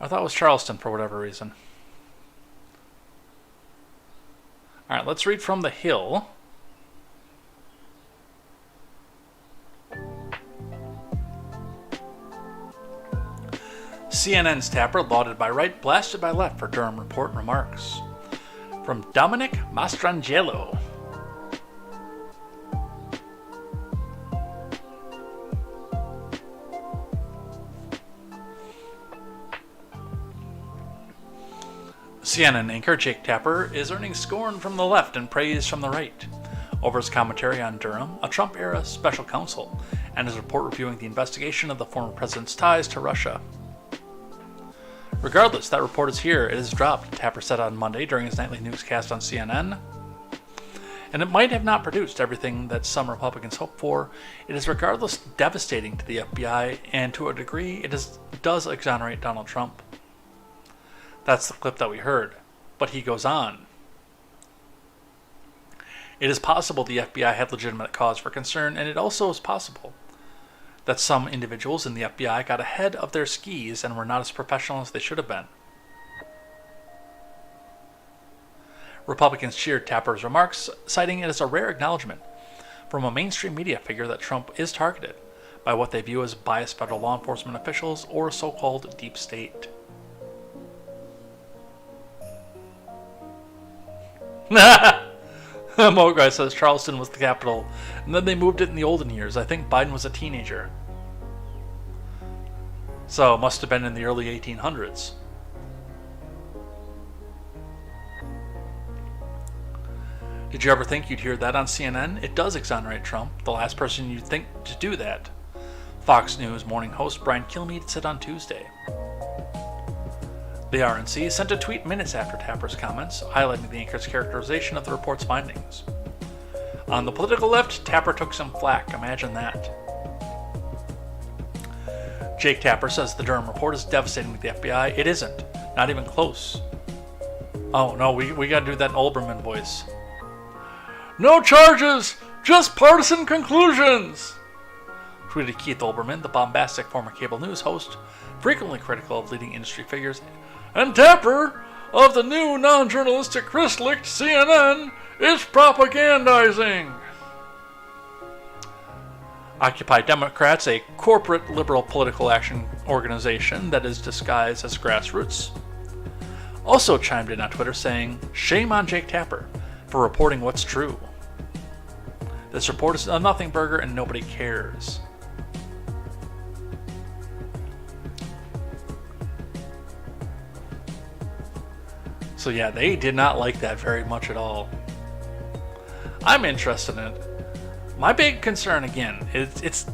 I thought it was Charleston for whatever reason. Alright, let's read from The Hill. CNN's tapper lauded by right, blasted by left for Durham report remarks. From Dominic Mastrangelo. CNN anchor Jake Tapper is earning scorn from the left and praise from the right over his commentary on Durham, a Trump-era special counsel, and his report reviewing the investigation of the former president's ties to Russia. Regardless, that report is here. It is dropped, Tapper said on Monday during his nightly newscast on CNN. And it might have not produced everything that some Republicans hoped for. It is regardless devastating to the FBI, and to a degree, does exonerate Donald Trump. That's the clip that we heard. But he goes on. It is possible the FBI had legitimate cause for concern, and it also is possible that some individuals in the FBI got ahead of their skis and were not as professional as they should have been. Republicans cheered Tapper's remarks, citing it as a rare acknowledgement from a mainstream media figure that Trump is targeted by what they view as biased federal law enforcement officials or so-called deep state. Mo guy says Charleston was the capital, and then they moved it in the olden years. I think Biden was a teenager. So it must have been in the early 1800s. Did you ever think you'd hear that on CNN? It does exonerate Trump, the last person you'd think to do that. Fox News morning host Brian Kilmeade said on Tuesday. The RNC sent a tweet minutes after Tapper's comments, highlighting the anchor's characterization of the report's findings. On the political left, Tapper took some flack. Imagine that. Jake Tapper says the Durham report is devastating to the FBI. It isn't. Not even close. Oh, no, we gotta do that in Olbermann voice. No charges! Just partisan conclusions! Tweeted Keith Olbermann, the bombastic former cable news host, frequently critical of leading industry figures, and Tapper, of the new non-journalistic Christlicht CNN, is propagandizing. Occupy Democrats, a corporate liberal political action organization that is disguised as grassroots, also chimed in on Twitter saying, "Shame on Jake Tapper for reporting what's true. This report is a nothing burger and nobody cares." So yeah, they did not like that very much at all. I'm interested in it. My big concern, again, it's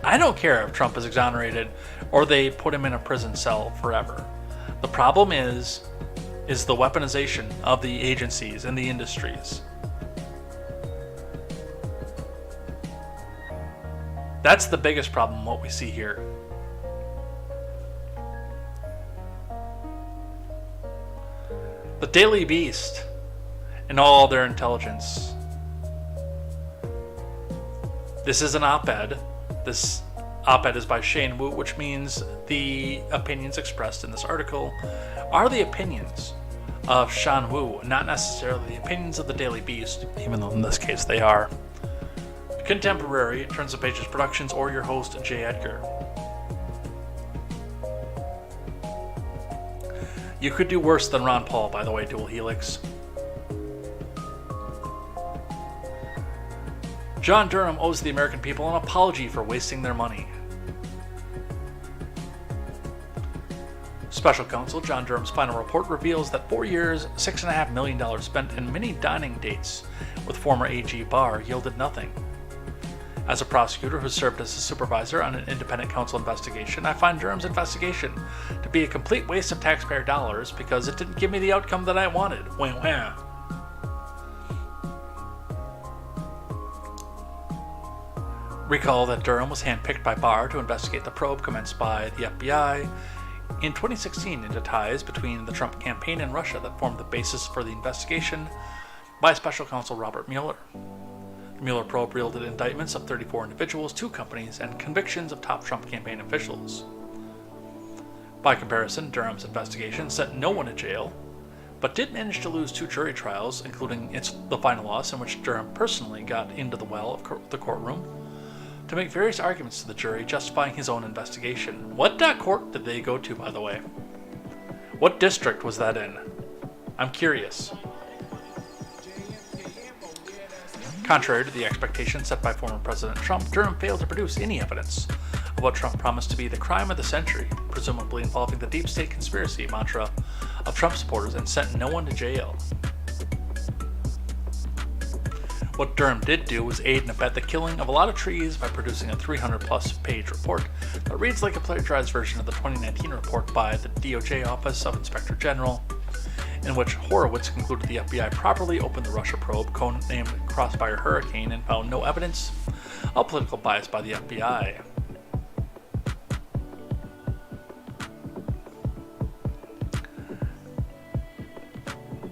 I don't care if Trump is exonerated or they put him in a prison cell forever. The problem is the weaponization of the agencies and the industries. That's the biggest problem, what we see here. The Daily Beast and all their intelligence. This is an op-ed. This op-ed is by Shane Wu, which means the opinions expressed in this article are the opinions of Sean Wu, not necessarily the opinions of the Daily Beast, even though in this case they are. Contemporary, Turns of Pages Productions, or your host, J. Edgar. You could do worse than Ron Paul, by the way, Dual Helix. John Durham owes the American people an apology for wasting their money. Special counsel John Durham's final report reveals that 4 years, $6.5 million spent in many dining dates with former AG Barr yielded nothing. As a prosecutor who served as a supervisor on an independent counsel investigation, I find Durham's investigation to be a complete waste of taxpayer dollars because it didn't give me the outcome that I wanted. Wah, wah. Recall that Durham was handpicked by Barr to investigate the probe commenced by the FBI in 2016 into ties between the Trump campaign and Russia that formed the basis for the investigation by special counsel Robert Mueller. The Mueller probe yielded indictments of 34 individuals, 2 companies, and convictions of top Trump campaign officials. By comparison, Durham's investigation sent no one to jail, but did manage to lose 2 jury trials, including the final loss in which Durham personally got into the well of the courtroom to make various arguments to the jury justifying his own investigation. What court did they go to, by the way? What district was that in? I'm curious. Contrary to the expectations set by former President Trump, Durham failed to produce any evidence of what Trump promised to be the crime of the century, presumably involving the deep state conspiracy mantra of Trump supporters, and sent no one to jail. What Durham did do was aid and abet the killing of a lot of trees by producing a 300-plus page report that reads like a plagiarized version of the 2019 report by the DOJ Office of Inspector General, in which Horowitz concluded the FBI properly opened the Russia probe, codenamed Crossfire Hurricane, and found no evidence of political bias by the FBI.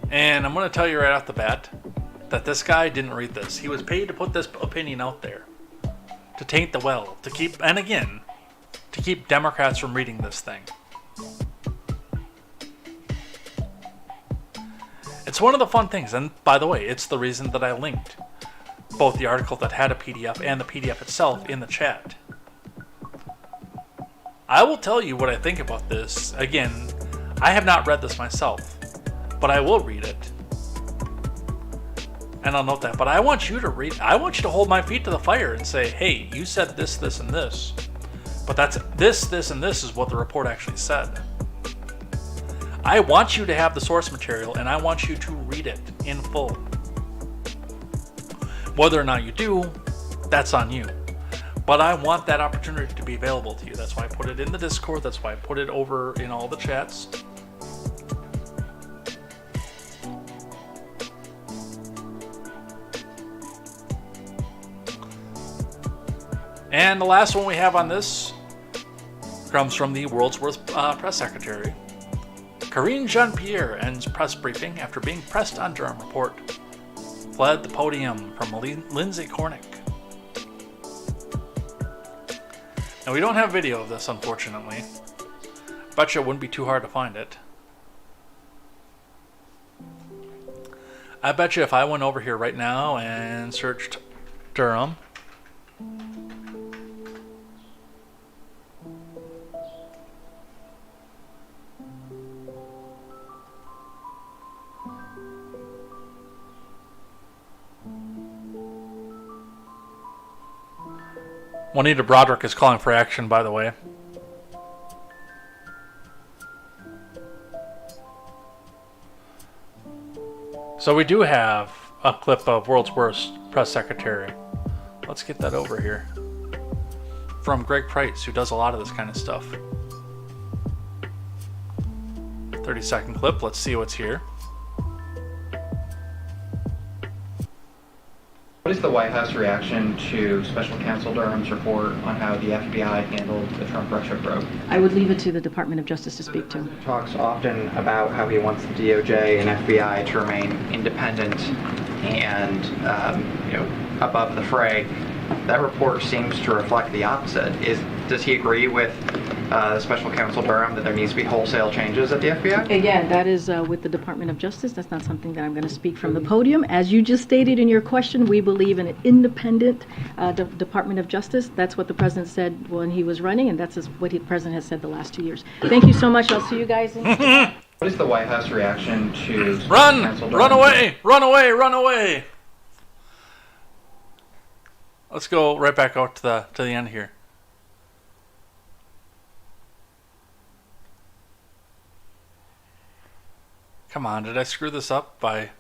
And I'm going to tell you right off the bat that this guy didn't read this. He was paid to put this opinion out there, to taint the well, to keep Democrats from reading this thing. It's one of the fun things, and by the way, it's the reason that I linked both the article that had a PDF and the PDF itself in the chat. I will tell you what I think about this. Again, I have not read this myself, but I will read it. And I'll note that. But I want you to read. I want you to hold my feet to the fire and say, hey, you said this, this, and this. But that's this, and this is what the report actually said. I want you to have the source material, and I want you to read it in full. Whether or not you do, that's on you. But I want that opportunity to be available to you. That's why I put it in the Discord. That's why I put it over in all the chats. And the last one we have on this comes from the world's worst press secretary. Karine Jean-Pierre ends press briefing after being pressed on Durham report. Fled the podium from Lindsay Cornick. Now, we don't have video of this, unfortunately. Bet you it wouldn't be too hard to find it. I bet you if I went over here right now and searched Durham, Juanita Broderick is calling for action, by the way. So we do have a clip of world's worst press secretary. Let's get that over here. From Greg Price, who does a lot of this kind of stuff. 30-second clip. Let's see what's here. What is the White House reaction to Special Counsel Durham's report on how the FBI handled the Trump-Russia probe? I would leave it to the Department of Justice to speak to. Talks often about how he wants the DOJ and FBI to remain independent and above the fray. That report seems to reflect the opposite. Does he agree with Special Counsel Durham that there needs to be wholesale changes at the FBI? Again, that is with the Department of Justice. That's not something that I'm going to speak from the podium. As you just stated in your question, we believe in an independent Department of Justice. That's what the President said when he was running, and that's what the President has said the last 2 years. Thank you so much. I'll see you guys in... What is the White House reaction to Run away! Run away! Run away! Let's go right back out to the end here. Come on, did I screw this up by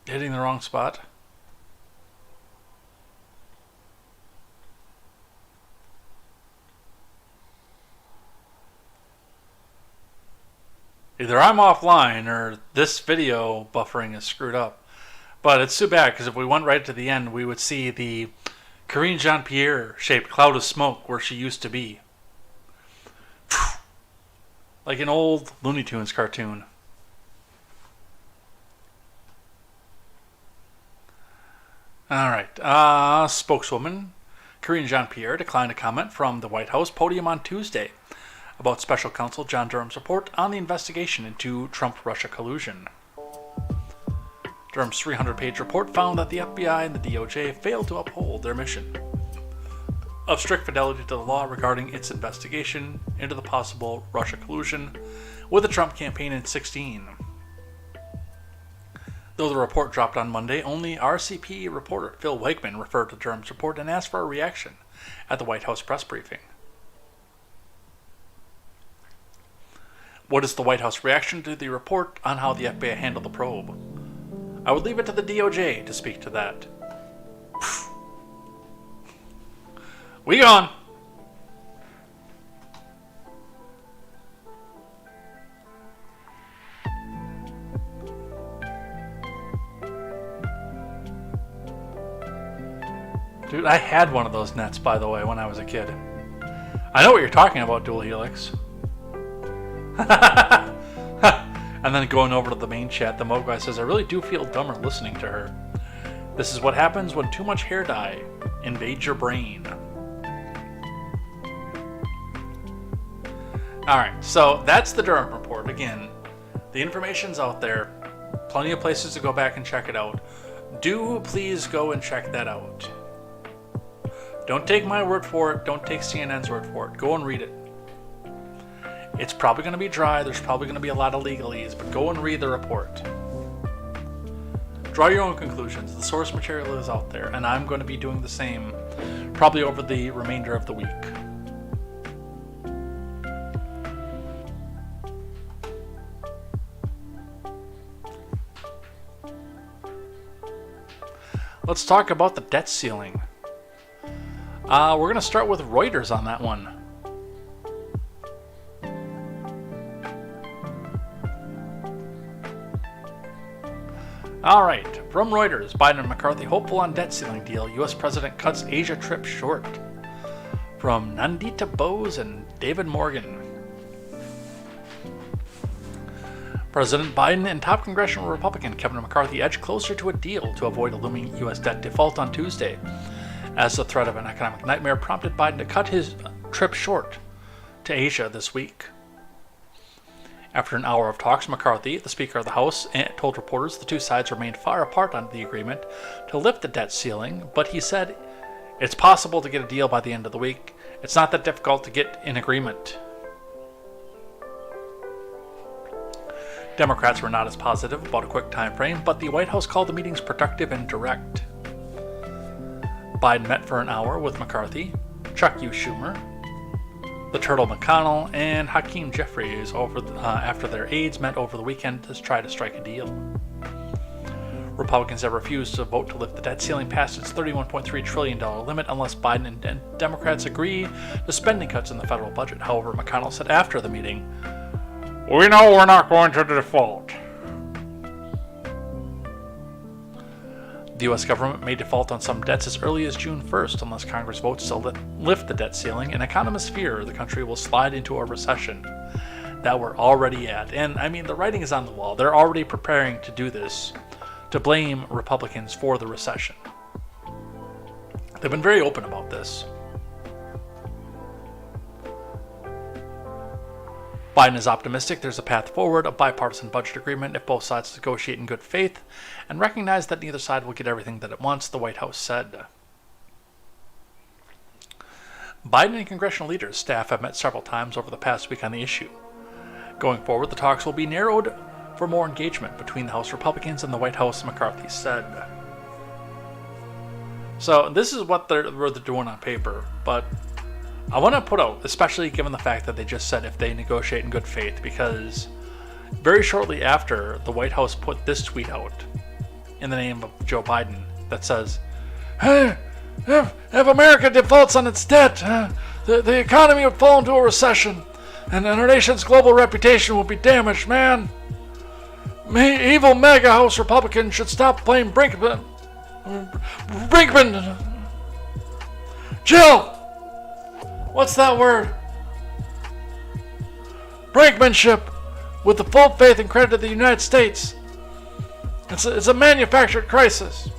hitting the wrong spot? Either I'm offline or this video buffering is screwed up. But it's too bad, because if we went right to the end, we would see the Karine Jean-Pierre shaped cloud of smoke where she used to be. Like an old Looney Tunes cartoon. Alright, spokeswoman Karine Jean-Pierre declined a comment from the White House podium on Tuesday about Special Counsel John Durham's report on the investigation into Trump-Russia collusion. Durham's 300-page report found that the FBI and the DOJ failed to uphold their mission of strict fidelity to the law regarding its investigation into the possible Russia collusion with the Trump campaign in 2016. Though the report dropped on Monday, only RCP reporter Phil Wegman referred to Durham's report and asked for a reaction at the White House press briefing. What is the White House reaction to the report on how the FBI handled the probe? I would leave it to the DOJ to speak to that. We gone. Dude, I had one of those nets, by the way, when I was a kid. I know what you're talking about, Dual Helix. And then going over to the main chat, the Mo guy says, I really do feel dumber listening to her. This is what happens when too much hair dye invades your brain. Alright, so that's the Durham report. Again, the information's out there. Plenty of places to go back and check it out. Do please go and check that out. Don't take my word for it. Don't take CNN's word for it. Go and read it. It's probably going to be dry. There's probably going to be a lot of legalese, but go and read the report. Draw your own conclusions. The source material is out there, and I'm going to be doing the same probably over the remainder of the week. Let's talk about the debt ceiling. We're going to start with Reuters on that one. All right, from Reuters, Biden and McCarthy hopeful on debt ceiling deal. U.S. President cuts Asia trip short. From Nandita Bose and David Morgan. President Biden and top congressional Republican Kevin McCarthy edged closer to a deal to avoid a looming U.S. debt default on Tuesday, as the threat of an economic nightmare prompted Biden to cut his trip short to Asia this week. After an hour of talks, McCarthy, the Speaker of the House, told reporters the two sides remained far apart on the agreement to lift the debt ceiling, but he said it's possible to get a deal by the end of the week. It's not that difficult to get an agreement. Democrats were not as positive about a quick time frame, but the White House called the meetings productive and direct. Biden met for an hour with McCarthy, Chuck U. Schumer, the Turtle McConnell, and Hakeem Jeffries after their aides met over the weekend to try to strike a deal. Republicans have refused to vote to lift the debt ceiling past its $31.3 trillion limit unless Biden and Democrats agree to spending cuts in the federal budget. However, McConnell said after the meeting, "We know we're not going to default." The U.S. government may default on some debts as early as June 1st unless Congress votes to lift the debt ceiling, and economists fear the country will slide into a recession that we're already at. And, I mean, the writing is on the wall. They're already preparing to do this, to blame Republicans for the recession. They've been very open about this. Biden is optimistic there's a path forward, a bipartisan budget agreement if both sides negotiate in good faith and recognize that neither side will get everything that it wants, the White House said. Biden and congressional leaders' staff have met several times over the past week on the issue. Going forward, the talks will be narrowed for more engagement between the House Republicans and the White House, McCarthy said. So this is what they're doing on paper, but I want to put out, especially given the fact that they just said if they negotiate in good faith, because very shortly after, the White House put this tweet out in the name of Joe Biden that says, "Hey, if America defaults on its debt, the economy would fall into a recession, and our nation's global reputation will be damaged, man. Evil MAGA House Republicans should stop playing Brinkman. Jill! What's that word? Brinkmanship with the full faith and credit of the United States. It's a manufactured crisis."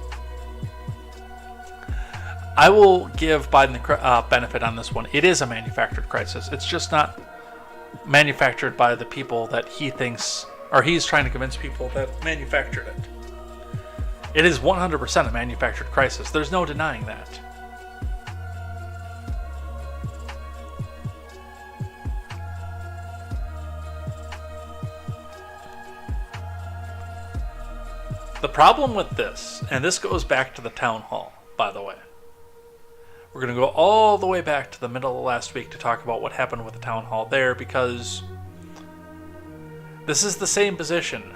I will give Biden the benefit on this one. It is a manufactured crisis. It's just not manufactured by the people that he thinks, or he's trying to convince people that manufactured it. It is 100% a manufactured crisis. There's no denying that. The problem with this, and this goes back to the town hall, by the way. We're going to go all the way back to the middle of last week to talk about what happened with the town hall there, because this is the same position.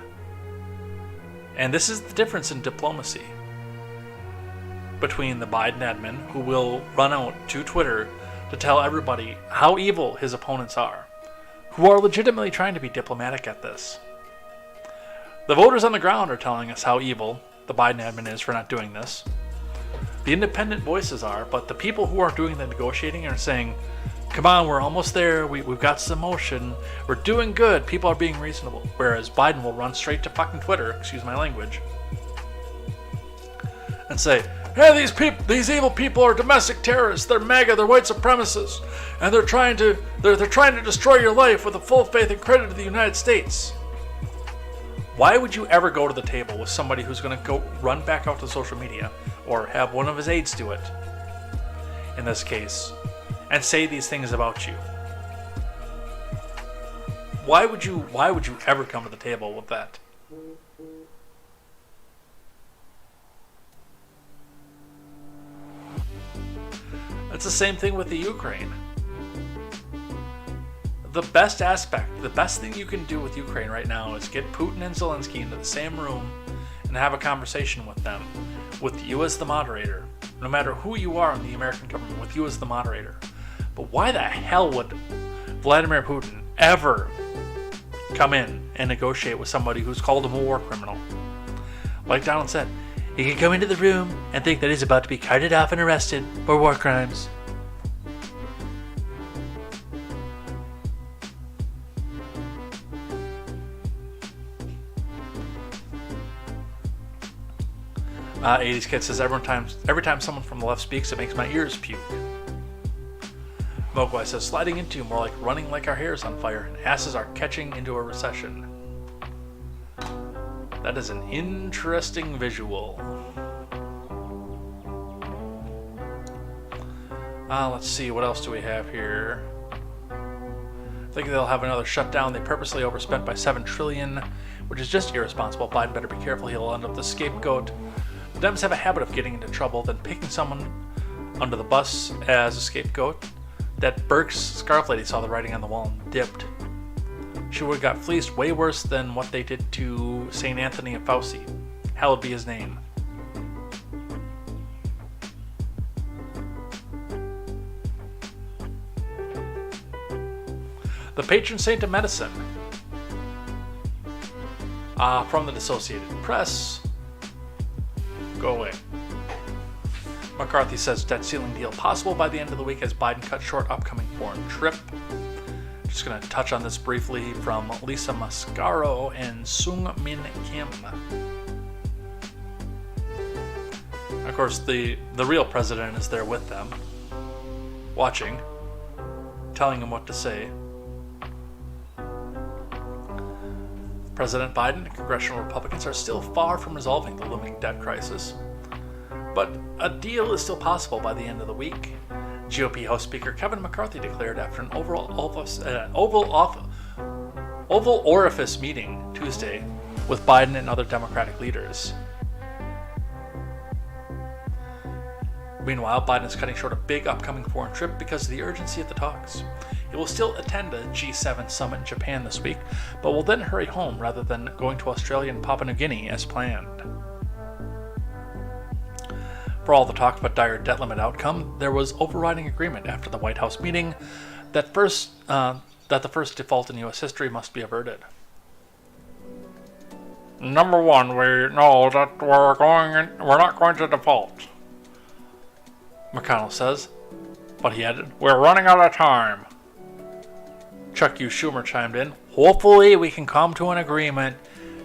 And this is the difference in diplomacy between the Biden admin, who will run out to Twitter to tell everybody how evil his opponents are, who are legitimately trying to be diplomatic at this. The voters on the ground are telling us how evil the Biden admin is for not doing this. The independent voices are, but the people who are doing the negotiating are saying, "Come on, we're almost there, we've got some motion, we're doing good, people are being reasonable." Whereas Biden will run straight to fucking Twitter, excuse my language, and say, "Hey, these evil people are domestic terrorists, they're MAGA, they're white supremacists, and they're trying to destroy your life with the full faith and credit of the United States." Why would you ever go to the table with somebody who's going to go run back out to social media, or have one of his aides do it, in this case, and say these things about you? Why would you ever come to the table with that? It's the same thing with the Ukraine. The best thing you can do with Ukraine right now is get Putin and Zelensky into the same room and have a conversation with them, with you as the moderator. No matter who you are in the American government, with you as the moderator. But why the hell would Vladimir Putin ever come in and negotiate with somebody who's called him a war criminal? Like Donald said, he can come into the room and think that he's about to be carted off and arrested for war crimes. '80s Kid says, every time someone from the left speaks, it makes my ears puke. Mogwai says, sliding into more like running like our hair is on fire and asses are catching into a recession. That is an interesting visual. Let's see, what else do we have here? I think they'll have another shutdown. They purposely overspent by $7 trillion, which is just irresponsible. Biden better be careful, he'll end up the scapegoat. The Dems have a habit of getting into trouble, then picking someone under the bus as a scapegoat. That Burke's scarf lady saw the writing on the wall and dipped. She would have got fleeced way worse than what they did to St. Anthony of Fauci. Hallowed be his name. The patron saint of medicine. From the Associated Press. Go away. McCarthy says debt ceiling deal possible by the end of the week as Biden cut short upcoming foreign trip. Just going to touch on this briefly from Lisa Mascaro and Sung Min Kim. Of course, the real president is there with them, watching, telling him what to say. President Biden and congressional Republicans are still far from resolving the looming debt crisis, but a deal is still possible by the end of the week. GOP House Speaker Kevin McCarthy declared after an Oval Orifice meeting Tuesday with Biden and other Democratic leaders. Meanwhile, Biden is cutting short a big upcoming foreign trip because of the urgency of the talks. He will still attend a G7 summit in Japan this week, but will then hurry home rather than going to Australia and Papua New Guinea as planned. For all the talk about dire debt limit outcome, there was overriding agreement after the White House meeting that the first default in U.S. history must be averted. Number one, we know that we're not going to default, McConnell says, but he added, "We're running out of time." Chuck U. Schumer chimed in, "Hopefully we can come to an agreement.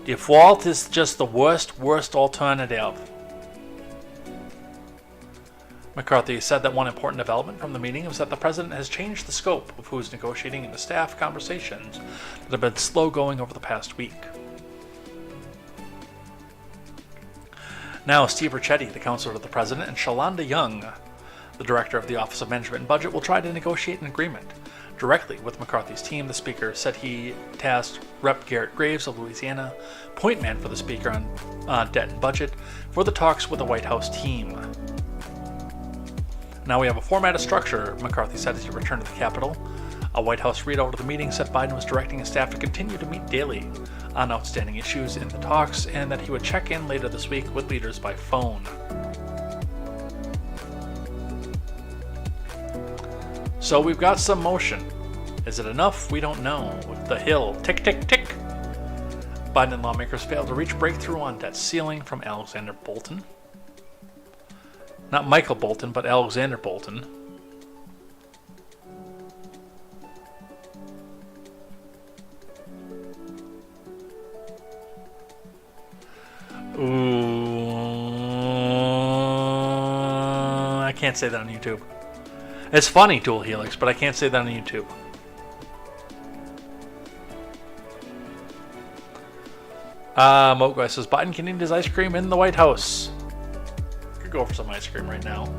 Default is just the worst alternative." McCarthy said that one important development from the meeting was that the president has changed the scope of who's negotiating in the staff conversations that have been slow going over the past week. Now, Steve Ricchetti, the counselor to the president, and Shalonda Young, the director of the Office of Management and Budget, will try to negotiate an agreement directly with McCarthy's team. The speaker said he tasked Rep. Garrett Graves of Louisiana, point man for the speaker on debt and budget, for the talks with the White House team. Now we have a formatted structure, McCarthy said as he returned to the Capitol. A White House readout of the meeting said Biden was directing his staff to continue to meet daily on outstanding issues in the talks, and that he would check in later this week with leaders by phone. So we've got some motion. Is it enough? We don't know. With the Hill, tick, tick, tick. Biden and lawmakers failed to reach breakthrough on debt ceiling from Alexander Bolton. Not Michael Bolton, but Alexander Bolton. I can't say that on YouTube. It's funny, Dual Helix, but I can't say that on YouTube. Moguy says Biden can eat his ice cream in the White House. Could go for some ice cream right now.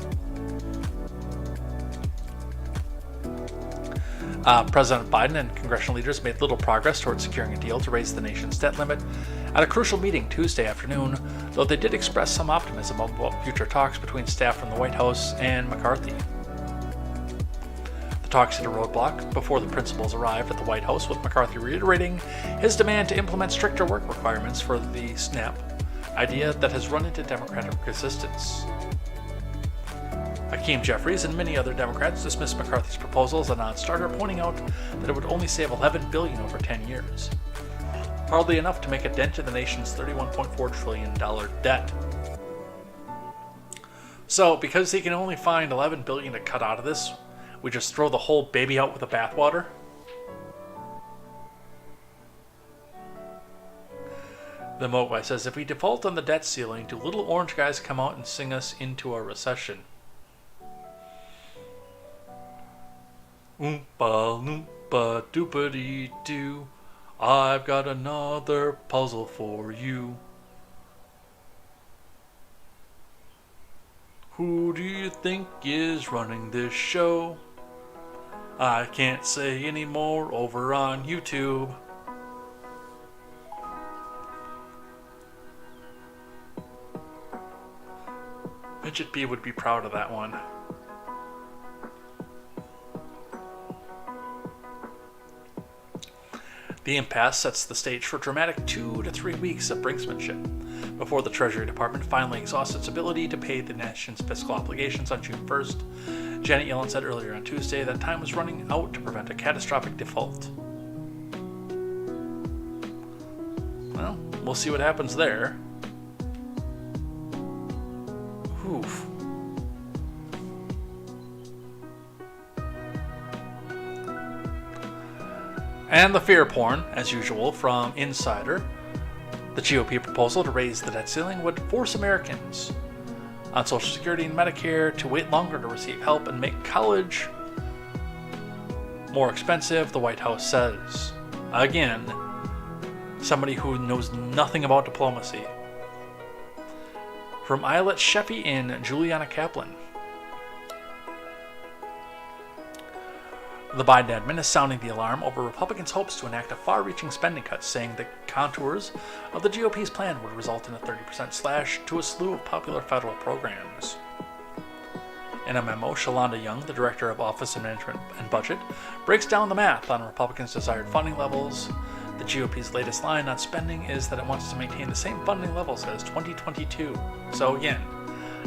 President Biden and congressional leaders made little progress towards securing a deal to raise the nation's debt limit at a crucial meeting Tuesday afternoon, though they did express some optimism about future talks between staff from the White House and McCarthy. The talks hit a roadblock before the principals arrived at the White House, with McCarthy reiterating his demand to implement stricter work requirements for the SNAP, idea that has run into Democratic resistance. Hakeem Jeffries and many other Democrats dismissed McCarthy's proposal as a non-starter, pointing out that it would only save $11 billion over 10 years. Hardly enough to make a dent in the nation's $31.4 trillion debt. So, because he can only find $11 billion to cut out of this, we just throw the whole baby out with the bathwater? The Mogwai says, if we default on the debt ceiling, do little orange guys come out and sing us into a recession? Oompa loompa doopity doo, I've got another puzzle for you. Who do you think is running this show? I can't say anymore over on YouTube. Midget B would be proud of that one. The impasse sets the stage for dramatic 2 to 3 weeks of brinksmanship before the Treasury Department finally exhausts its ability to pay the nation's fiscal obligations on June 1st. Janet Yellen said earlier on Tuesday that time was running out to prevent a catastrophic default. Well, we'll see what happens there. Oof. And the fear porn, as usual, from Insider. The GOP proposal to raise the debt ceiling would force Americans on Social Security and Medicare to wait longer to receive help and make college more expensive, the White House says. Again, somebody who knows nothing about diplomacy. From Eyelet Sheffy and Juliana Kaplan. The Biden admin is sounding the alarm over Republicans' hopes to enact a far-reaching spending cut, saying the contours of the GOP's plan would result in a 30% slash to a slew of popular federal programs. In a memo, Shalonda Young, the Director of Office of Management and Budget, breaks down the math on Republicans' desired funding levels. The GOP's latest line on spending is that it wants to maintain the same funding levels as 2022. So again,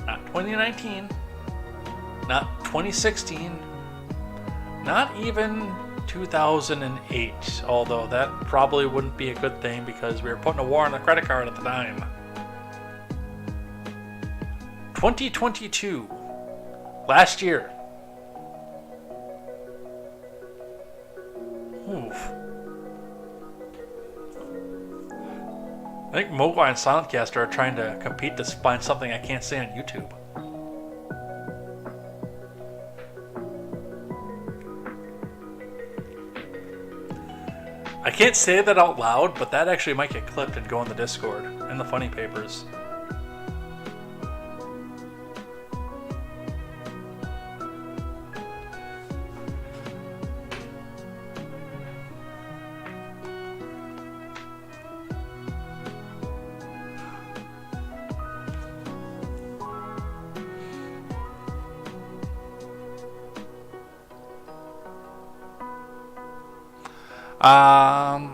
not 2019, not 2016, not even 2008, although that probably wouldn't be a good thing because we were putting a war on the credit card at the time. 2022. Last year. Oof. I think Mogwai and Silentcaster are trying to compete to find something I can't say on YouTube. I can't say that out loud, but that actually might get clipped and go in the Discord, in the funny papers.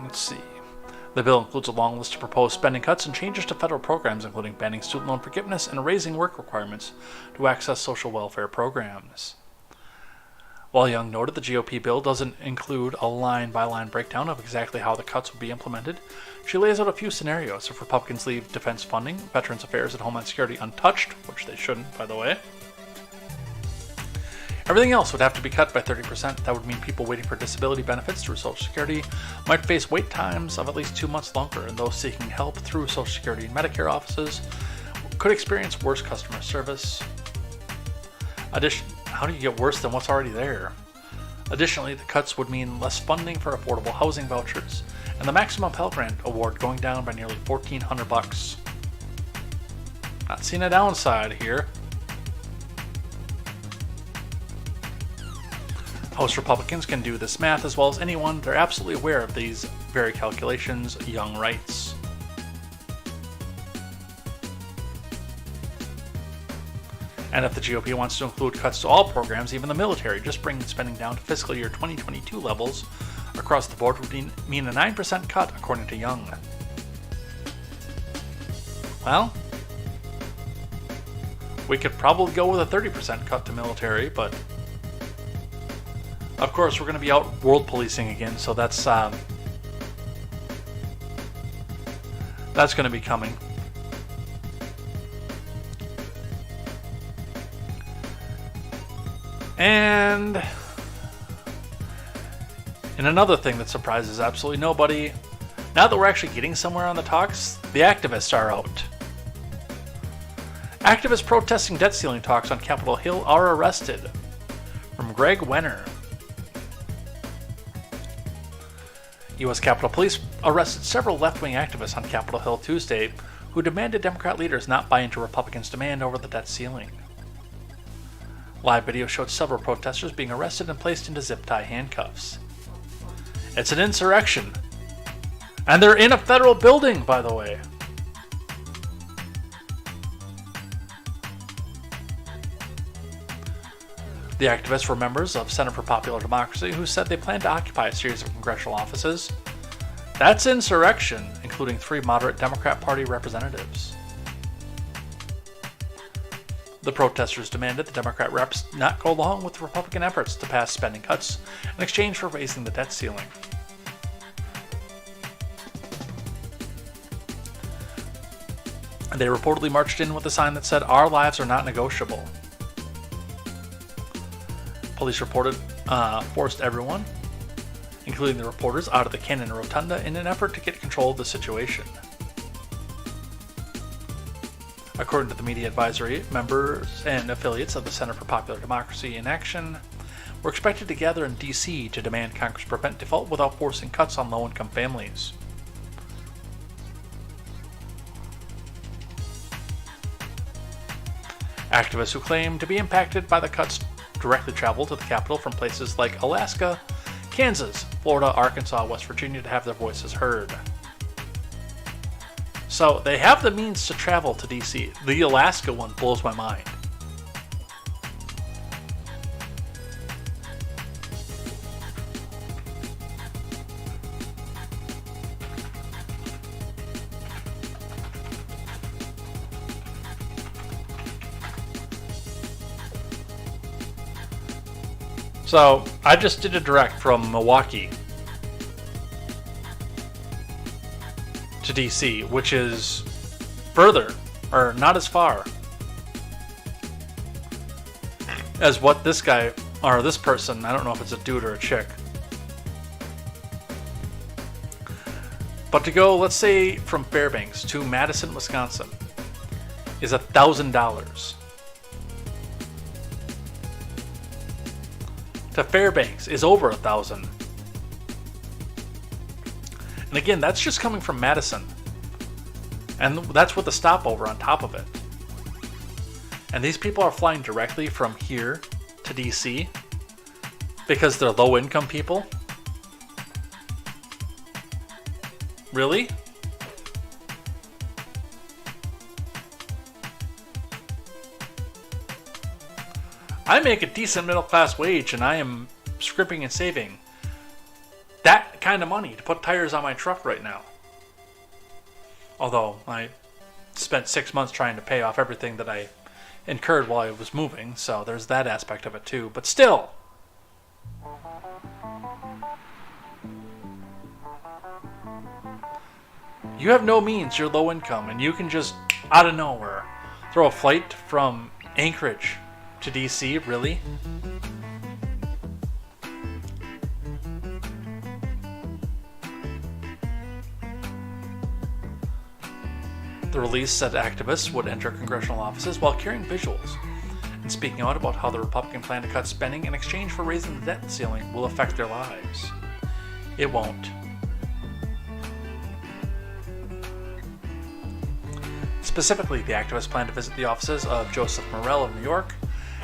Let's see. The bill includes a long list of proposed spending cuts and changes to federal programs, including banning student loan forgiveness and raising work requirements to access social welfare programs. While Young noted the GOP bill doesn't include a line-by-line breakdown of exactly how the cuts would be implemented, she lays out a few scenarios if Republicans leave defense funding, Veterans Affairs, and Homeland Security untouched, which they shouldn't, by the way. Everything else would have to be cut by 30%. That would mean people waiting for disability benefits through Social Security might face wait times of at least 2 months longer, and those seeking help through Social Security and Medicare offices could experience worse customer service. How do you get worse than what's already there? Additionally, the cuts would mean less funding for affordable housing vouchers, and the maximum Pell Grant award going down by nearly $1,400. Not seeing a downside here. House Republicans can do this math as well as anyone. They're absolutely aware of these very calculations, Young writes. And if the GOP wants to include cuts to all programs, even the military, just bringing spending down to fiscal year 2022 levels across the board would mean a 9% cut, according to Young. Well, we could probably go with a 30% cut to military, but of course, we're going to be out world policing again, so that's going to be coming. And in another thing that surprises absolutely nobody, now that we're actually getting somewhere on the talks, the activists are out. Activists protesting debt ceiling talks on Capitol Hill are arrested. From Greg Wenner. U.S. Capitol Police arrested several left-wing activists on Capitol Hill Tuesday who demanded Democrat leaders not buy into Republicans' demand over the debt ceiling. Live video showed several protesters being arrested and placed into zip-tie handcuffs. It's an insurrection. And they're in a federal building, by the way. The activists were members of Center for Popular Democracy who said they plan to occupy a series of congressional offices. That's insurrection, including 3 moderate Democrat Party representatives. The protesters demanded the Democrat reps not go along with Republican efforts to pass spending cuts in exchange for raising the debt ceiling. They reportedly marched in with a sign that said, "Our lives are not negotiable." Police reported forced everyone, including the reporters, out of the Cannon Rotunda in an effort to get control of the situation. According to the media advisory, members and affiliates of the Center for Popular Democracy in Action were expected to gather in D.C. to demand Congress prevent default without forcing cuts on low-income families. Activists who claim to be impacted by the cuts directly travel to the Capitol from places like Alaska, Kansas, Florida, Arkansas, West Virginia to have their voices heard. So they have the means to travel to DC. The Alaska one blows my mind. So I just did a direct from Milwaukee to DC, which is further, or not as far as what this guy, or this person, I don't know if it's a dude or a chick. But to go, let's say, from Fairbanks to Madison, Wisconsin, is $1,000. To Fairbanks is over $1,000. And again, that's just coming from Madison. And that's with the stopover on top of it. And these people are flying directly from here to DC because they're low income people? Really? I make a decent middle class wage and I am scrimping and saving that kind of money to put tires on my truck right now. Although I spent 6 months trying to pay off everything that I incurred while I was moving, so there's that aspect of it too. But still, you have no means, you're low income, and you can just, out of nowhere, throw a flight from Anchorage to DC, really? The release said activists would enter congressional offices while carrying visuals and speaking out about how the Republican plan to cut spending in exchange for raising the debt ceiling will affect their lives. It won't. Specifically, the activists plan to visit the offices of Joseph Morell of New York,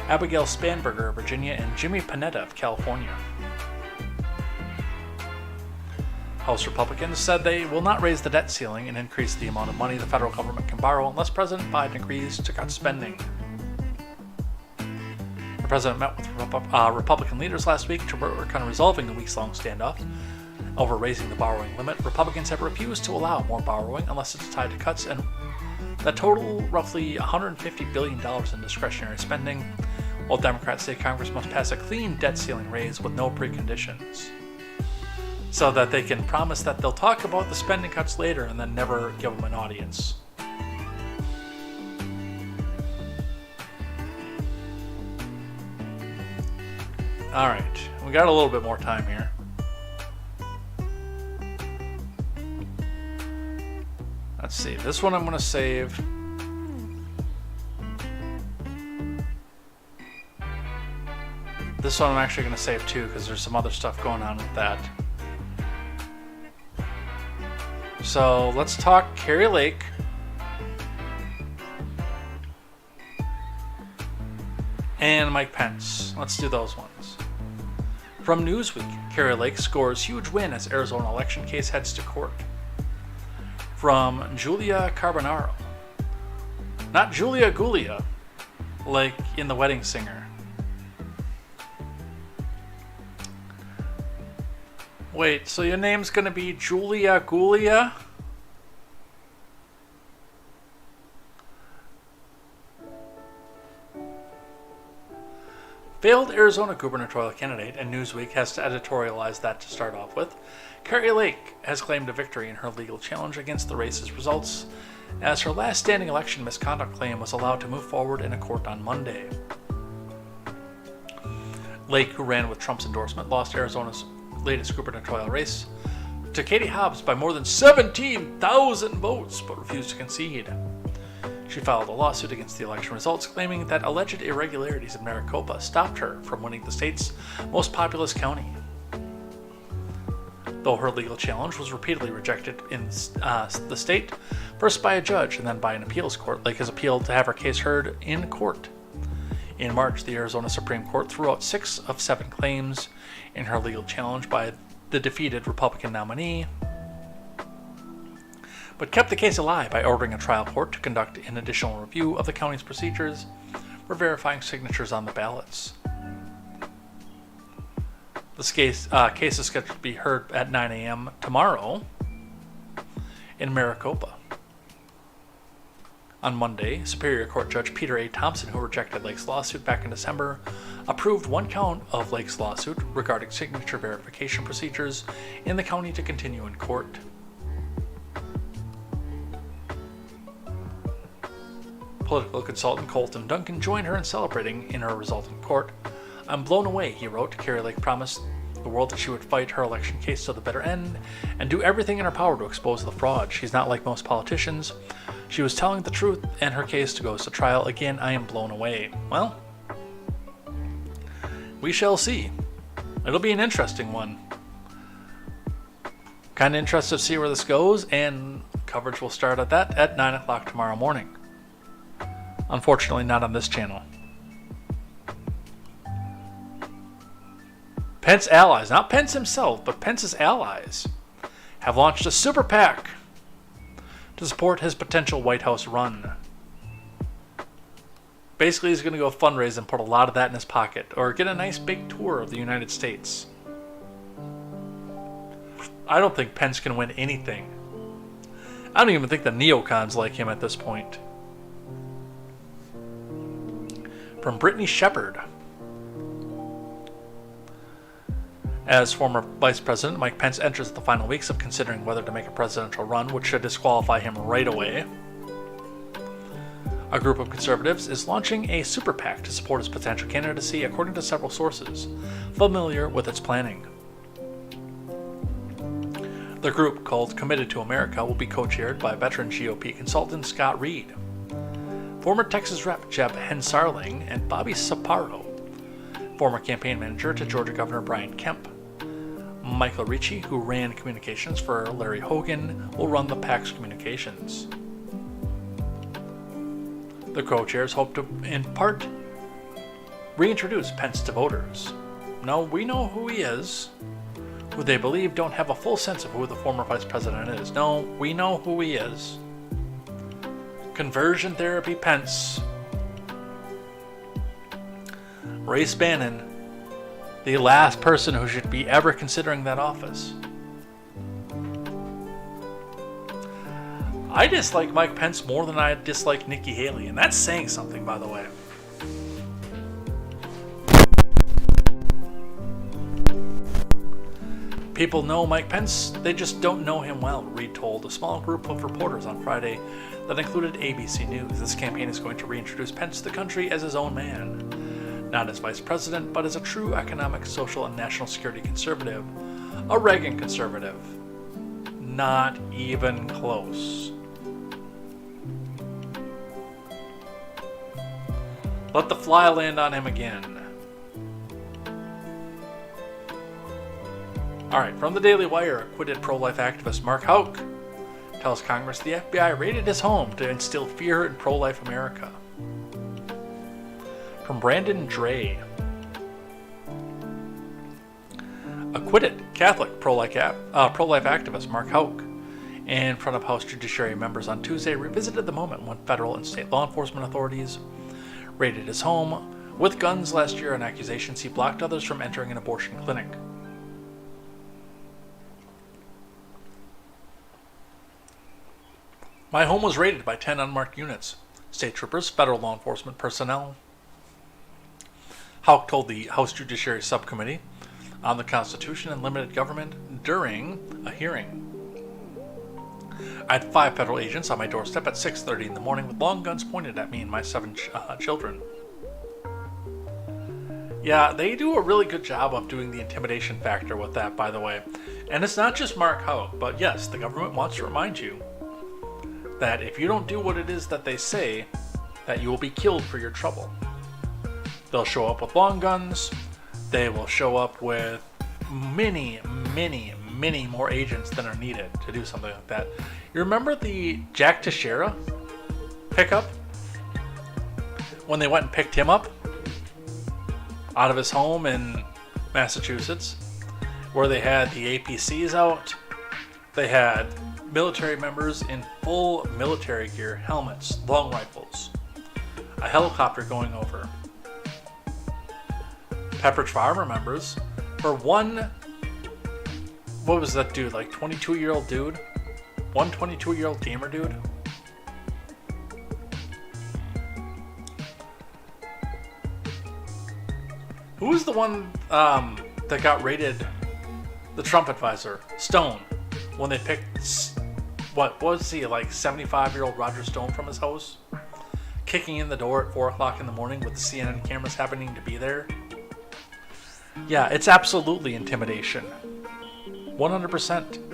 Abigail Spanberger of Virginia, and Jimmy Panetta of California. House Republicans said they will not raise the debt ceiling and increase the amount of money the federal government can borrow unless President Biden agrees to cut spending. The president met with Republican leaders last week to work on resolving the weeks-long standoff over raising the borrowing limit. Republicans have refused to allow more borrowing unless it's tied to cuts and that total roughly $150 billion in discretionary spending, while Democrats say Congress must pass a clean debt ceiling raise with no preconditions, so that they can promise that they'll talk about the spending cuts later and then never give them an audience. Alright, we got a little bit more time here. Let's see, this one I'm going to save. This one I'm actually going to save too because there's some other stuff going on with that. So let's talk Kari Lake. And Mike Pence. Let's do those ones. From Newsweek, Kari Lake scores huge win as Arizona election case heads to court. From Julia Carbonaro. Not Julia Gulia, like in The Wedding Singer. Wait, so your name's gonna be Julia Gulia? Failed Arizona gubernatorial candidate, and Newsweek has to editorialize that to start off with. Kari Lake has claimed a victory in her legal challenge against the race's results, as her last standing election misconduct claim was allowed to move forward in a court on Monday. Lake, who ran with Trump's endorsement, lost Arizona's latest gubernatorial race to Katie Hobbs by more than 17,000 votes, but refused to concede. She filed a lawsuit against the election results, claiming that alleged irregularities in Maricopa stopped her from winning the state's most populous county. Though her legal challenge was repeatedly rejected in the state, first by a judge and then by an appeals court, Lake has appealed to have her case heard in court. In March, the Arizona Supreme Court threw out 6 of 7 claims in her legal challenge by the defeated Republican nominee, but kept the case alive by ordering a trial court to conduct an additional review of the county's procedures for verifying signatures on the ballots. This case is scheduled to be heard at 9 a.m. tomorrow in Maricopa. On Monday, Superior Court Judge Peter A. Thompson, who rejected Lake's lawsuit back in December, approved one count of Lake's lawsuit regarding signature verification procedures in the county to continue in court. Political consultant Colton Duncan joined her in celebrating in her result in court. "I'm blown away," he wrote. Carrie Lake promised the world that she would fight her election case to the bitter end and do everything in her power to expose the fraud. She's not like most politicians. She was telling the truth, and her case goes to trial. Again, I am blown away. Well, we shall see. It'll be an interesting one. Kind of interested to see where this goes, and coverage will start at 9 o'clock tomorrow morning. Unfortunately, not on this channel. Pence allies, not Pence himself, but Pence's allies, have launched a super PAC to support his potential White House run. Basically, he's going to go fundraise and put a lot of that in his pocket, or get a nice big tour of the United States. I don't think Pence can win anything. I don't even think the neocons like him at this point. From Brittany Shepard. As former Vice President, Mike Pence enters the final weeks of considering whether to make a presidential run, which should disqualify him right away. A group of conservatives is launching a super PAC to support his potential candidacy, according to several sources familiar with its planning. The group, called Committed to America, will be co-chaired by veteran GOP consultant Scott Reed, former Texas Rep. Jeb Hensarling, and Bobby Sapparo, former campaign manager to Georgia Governor Brian Kemp. Michael Ricci, who ran communications for Larry Hogan, will run the PAC's communications. The co-chairs hope to, in part, reintroduce Pence to voters. No, we know who he is, who they believe don't have a full sense of who the former vice president is. No, we know who he is. Conversion therapy Pence. Ray Bannon, the last person who should be ever considering that office. I dislike Mike Pence more than I dislike Nikki Haley, and that's saying something, by the way. People know Mike Pence, they just don't know him well, Reid told a small group of reporters on Friday that included ABC News. This campaign is going to reintroduce Pence to the country as his own man. Not as vice president, but as a true economic, social, and national security conservative. A Reagan conservative. Not even close. Let the fly land on him again. Alright, from the Daily Wire, acquitted pro-life activist Mark Houck tells Congress the FBI raided his home to instill fear in pro-life America. From Brandon Dre. Acquitted Catholic pro-life activist Mark Houck in front of House Judiciary members on Tuesday revisited the moment when federal and state law enforcement authorities raided his home with guns last year on accusations he blocked others from entering an abortion clinic. My home was raided by 10 unmarked units, state troopers, federal law enforcement personnel. Houck told the House Judiciary Subcommittee on the Constitution and Limited Government during a hearing. I had 5 federal agents on my doorstep at 6:30 in the morning with long guns pointed at me and my 7 children. Yeah, they do a really good job of doing the intimidation factor with that, by the way. And it's not just Mark Houck, but yes, the government wants to remind you that if you don't do what it is that they say, that you will be killed for your trouble. They'll show up with long guns. They will show up with many more agents than are needed to do something like that. You remember the Jack Teixeira pickup? When they went and picked him up out of his home in Massachusetts, where they had the APCs out. They had military members in full military gear, helmets, long rifles, a helicopter going over. Pepperidge Farm members for one, what was that dude, like 22-year-old dude? One 22-year-old gamer dude? Who was the one that got raided? The Trump advisor, Stone, when they picked, what was he, like 75-year-old Roger Stone from his house? Kicking in the door at 4 o'clock in the morning with the CNN cameras happening to be there? Yeah, it's absolutely intimidation. 100%.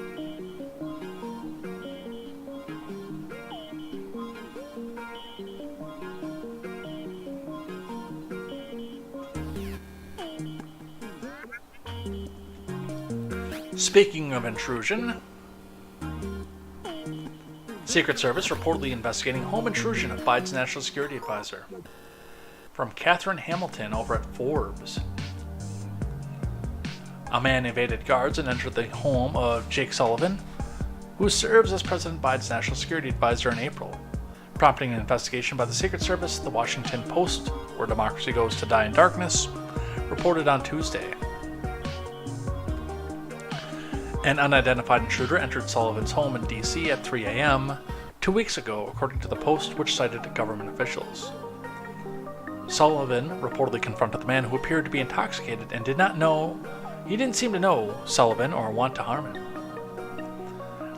Speaking of intrusion, Secret Service reportedly investigating home intrusion of Biden's national security advisor. From Catherine Hamilton over at Forbes. A man evaded guards and entered the home of Jake Sullivan, who serves as President Biden's national security advisor in April, prompting an investigation by the Secret Service. The Washington Post, where democracy goes to die in darkness, reported on Tuesday. An unidentified intruder entered Sullivan's home in D.C. at 3 a.m. 2 weeks ago, according to the Post, which cited government officials. Sullivan reportedly confronted the man, who appeared to be intoxicated and didn't seem to know Sullivan or want to harm him.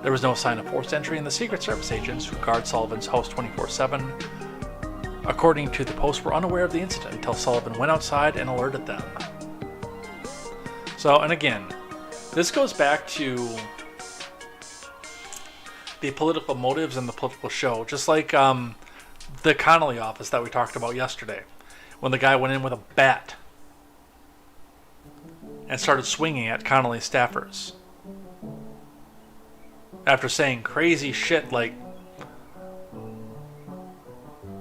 There was no sign of forced entry, and the Secret Service agents who guard Sullivan's house 24/7, according to the Post, were unaware of the incident until Sullivan went outside and alerted them. So, and again, this goes back to the political motives and the political show, just like the Connolly office that we talked about yesterday, when the guy went in with a bat and started swinging at Connolly's staffers after saying crazy shit like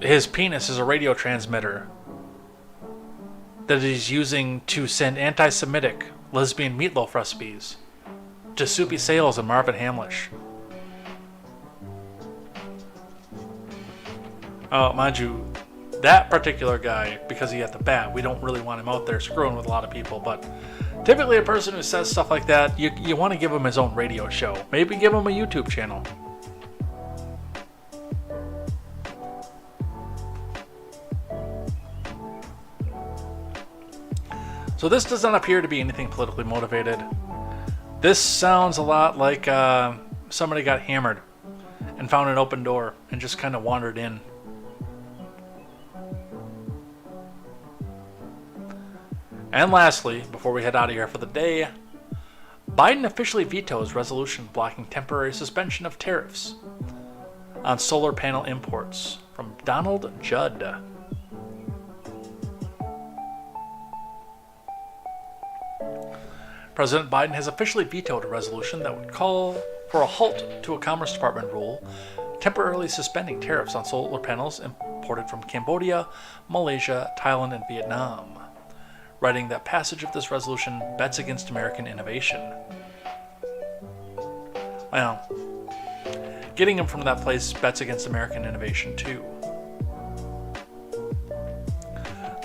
his penis is a radio transmitter that he's using to send anti-Semitic lesbian meatloaf recipes to Soupy Sales and Marvin Hamlish. Oh, mind you, that particular guy, because he had the bat, we don't really want him out there screwing with a lot of people, but typically a person who says stuff like that, you want to give him his own radio show. Maybe give him a YouTube channel. So this does not appear to be anything politically motivated. This sounds a lot like somebody got hammered and found an open door and just kind of wandered in. And lastly, before we head out of here for the day, Biden officially vetoes resolution blocking temporary suspension of tariffs on solar panel imports. From Donald Judd. President Biden has officially vetoed a resolution that would call for a halt to a Commerce Department rule temporarily suspending tariffs on solar panels imported from Cambodia, Malaysia, Thailand, and Vietnam, writing that passage of this resolution bets against American innovation. Well, getting him from that place bets against American innovation too.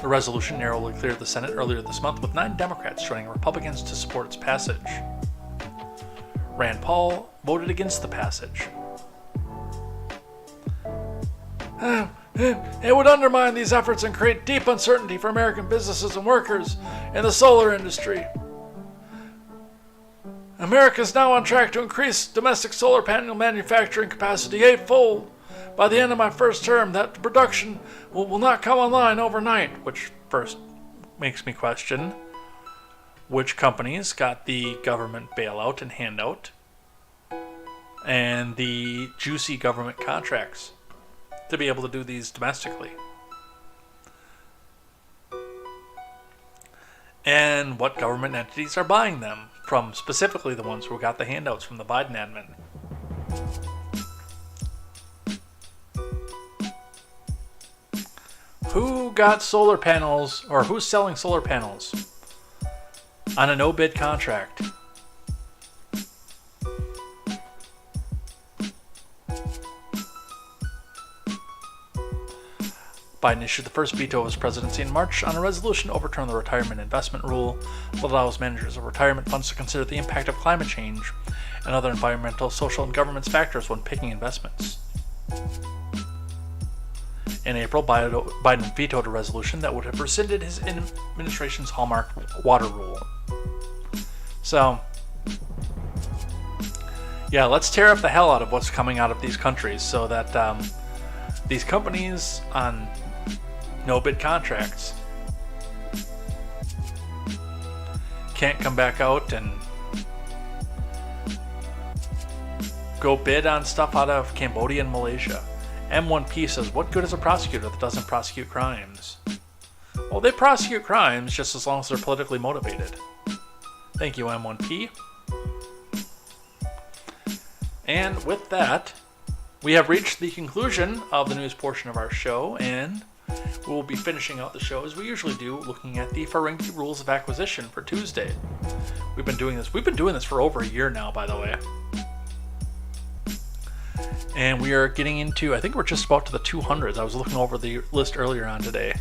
The resolution narrowly cleared the Senate earlier this month, with 9 Democrats joining Republicans to support its passage. Rand Paul voted against the passage. It would undermine these efforts and create deep uncertainty for American businesses and workers in the solar industry. America is now on track to increase domestic solar panel manufacturing capacity 8-fold. By the end of my first term, that production will not come online overnight, which first makes me question which companies got the government bailout and handout and the juicy government contracts to be able to do these domestically. And what government entities are buying them from, specifically the ones who got the handouts from the Biden admin. Who got solar panels, or who's selling solar panels on a no-bid contract? Biden issued the first veto of his presidency in March on a resolution to overturn the retirement investment rule that allows managers of retirement funds to consider the impact of climate change and other environmental, social, and governance factors when picking investments. In April, Biden vetoed a resolution that would have rescinded his administration's hallmark water rule. So, yeah, let's tear up the hell out of what's coming out of these countries so that these companies on no-bid contracts can't come back out and go bid on stuff out of Cambodia and Malaysia. M1P says, what good is a prosecutor that doesn't prosecute crimes? Well, they prosecute crimes just as long as they're politically motivated. Thank you, M1P. And with that, we have reached the conclusion of the news portion of our show, and we'll be finishing out the show as we usually do, looking at the Ferengi Rules of Acquisition for Tuesday. We've been doing this for over a year now, by the way. And we are getting into, I think we're just about to the 200s. I was looking over the list earlier on today.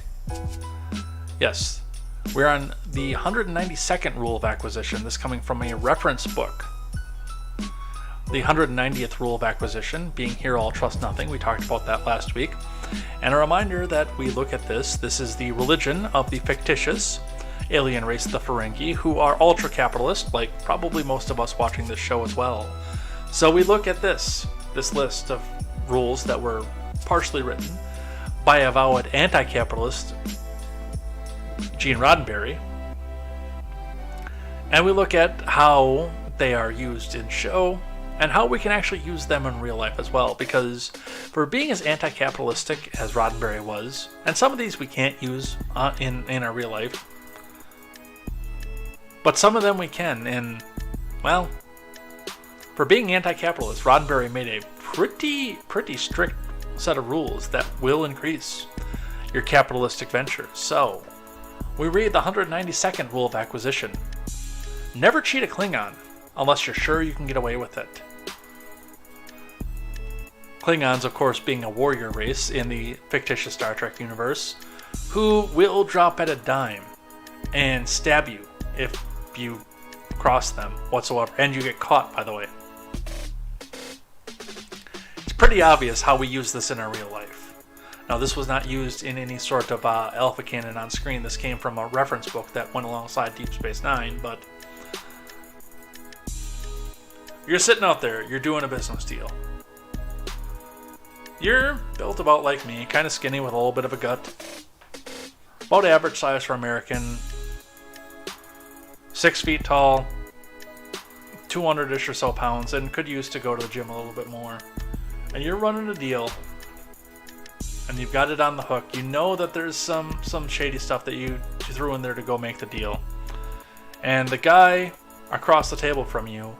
Yes, we're on the 192nd Rule of Acquisition, this coming from a reference book. The 190th Rule of Acquisition, being Hear All, Trust Nothing. We talked about that last week. And a reminder that we look at this is the religion of the fictitious alien race, the Ferengi, who are ultra-capitalist, like probably most of us watching this show as well. So we look at this list of rules that were partially written by avowed anti-capitalist Gene Roddenberry, and we look at how they are used in show and how we can actually use them in real life as well, because for being as anti-capitalistic as Roddenberry was, and some of these we can't use in our real life, but some of them we can, and well, for being anti-capitalist, Roddenberry made a pretty strict set of rules that will increase your capitalistic ventures. So, we read the 192nd Rule of Acquisition. Never cheat a Klingon unless you're sure you can get away with it. Klingons, of course, being a warrior race in the fictitious Star Trek universe, who will drop at a dime and stab you if you cross them whatsoever, and you get caught, by the way. It's pretty obvious how we use this in our real life. Now, this was not used in any sort of alpha canon on screen. This came from a reference book that went alongside Deep Space Nine, but you're sitting out there, you're doing a business deal. You're built about like me, kind of skinny with a little bit of a gut. About average size for American. 6 feet tall, 200-ish or so pounds, and could use to go to the gym a little bit more. And you're running a deal, and you've got it on the hook. You know that there's some shady stuff that you threw in there to go make the deal. And the guy across the table from you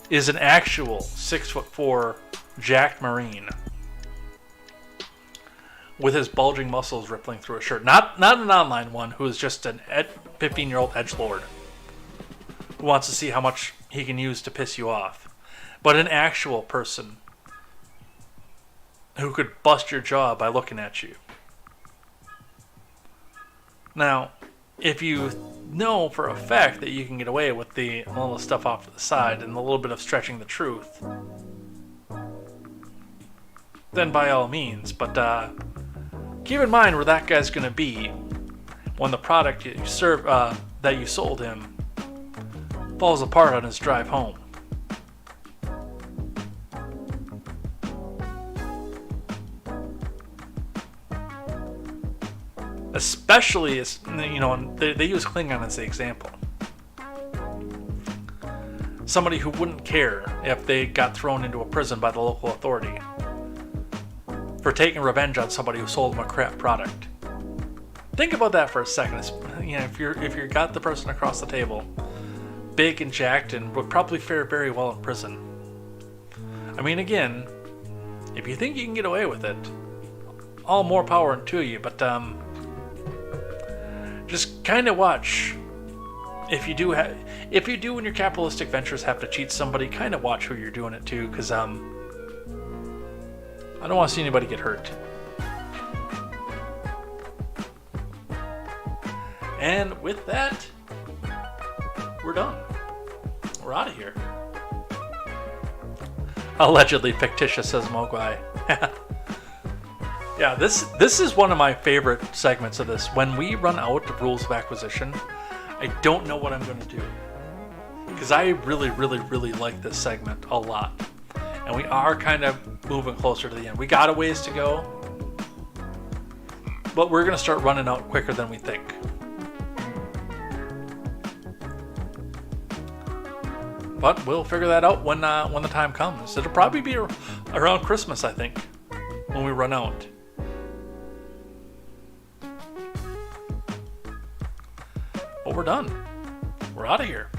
is an actual 6'4" jacked Marine with his bulging muscles rippling through his shirt. Not an online one who is just an 15-year-old edgelord who wants to see how much he can use to piss you off, but an actual person who could bust your jaw by looking at you. Now, if you know for a fact that you can get away with the little stuff off to the side and a little bit of stretching the truth, then by all means, but keep in mind where that guy's going to be when the product you serve that you sold him falls apart on his drive home. Especially as, you know, they use Klingon as the example. Somebody who wouldn't care if they got thrown into a prison by the local authority for taking revenge on somebody who sold them a crap product. Think about that for a second. You know, if you got the person across the table, big and jacked, and would probably fare very well in prison. I mean, again, if you think you can get away with it, all more power to you. But just kind of watch. If you do in your capitalistic ventures have to cheat somebody, kind of watch who you're doing it to, because I don't want to see anybody get hurt. And with that, we're done. We're out of here. Allegedly fictitious, says Mogwai. Yeah, this is one of my favorite segments of this. When we run out of rules of acquisition, I don't know what I'm going to do. Because I really, really, really like this segment a lot. And we are kind of moving closer to the end. We got a ways to go. But we're going to start running out quicker than we think. But we'll figure that out when the time comes. It'll probably be around Christmas, I think, when we run out. But we're done. We're out of here.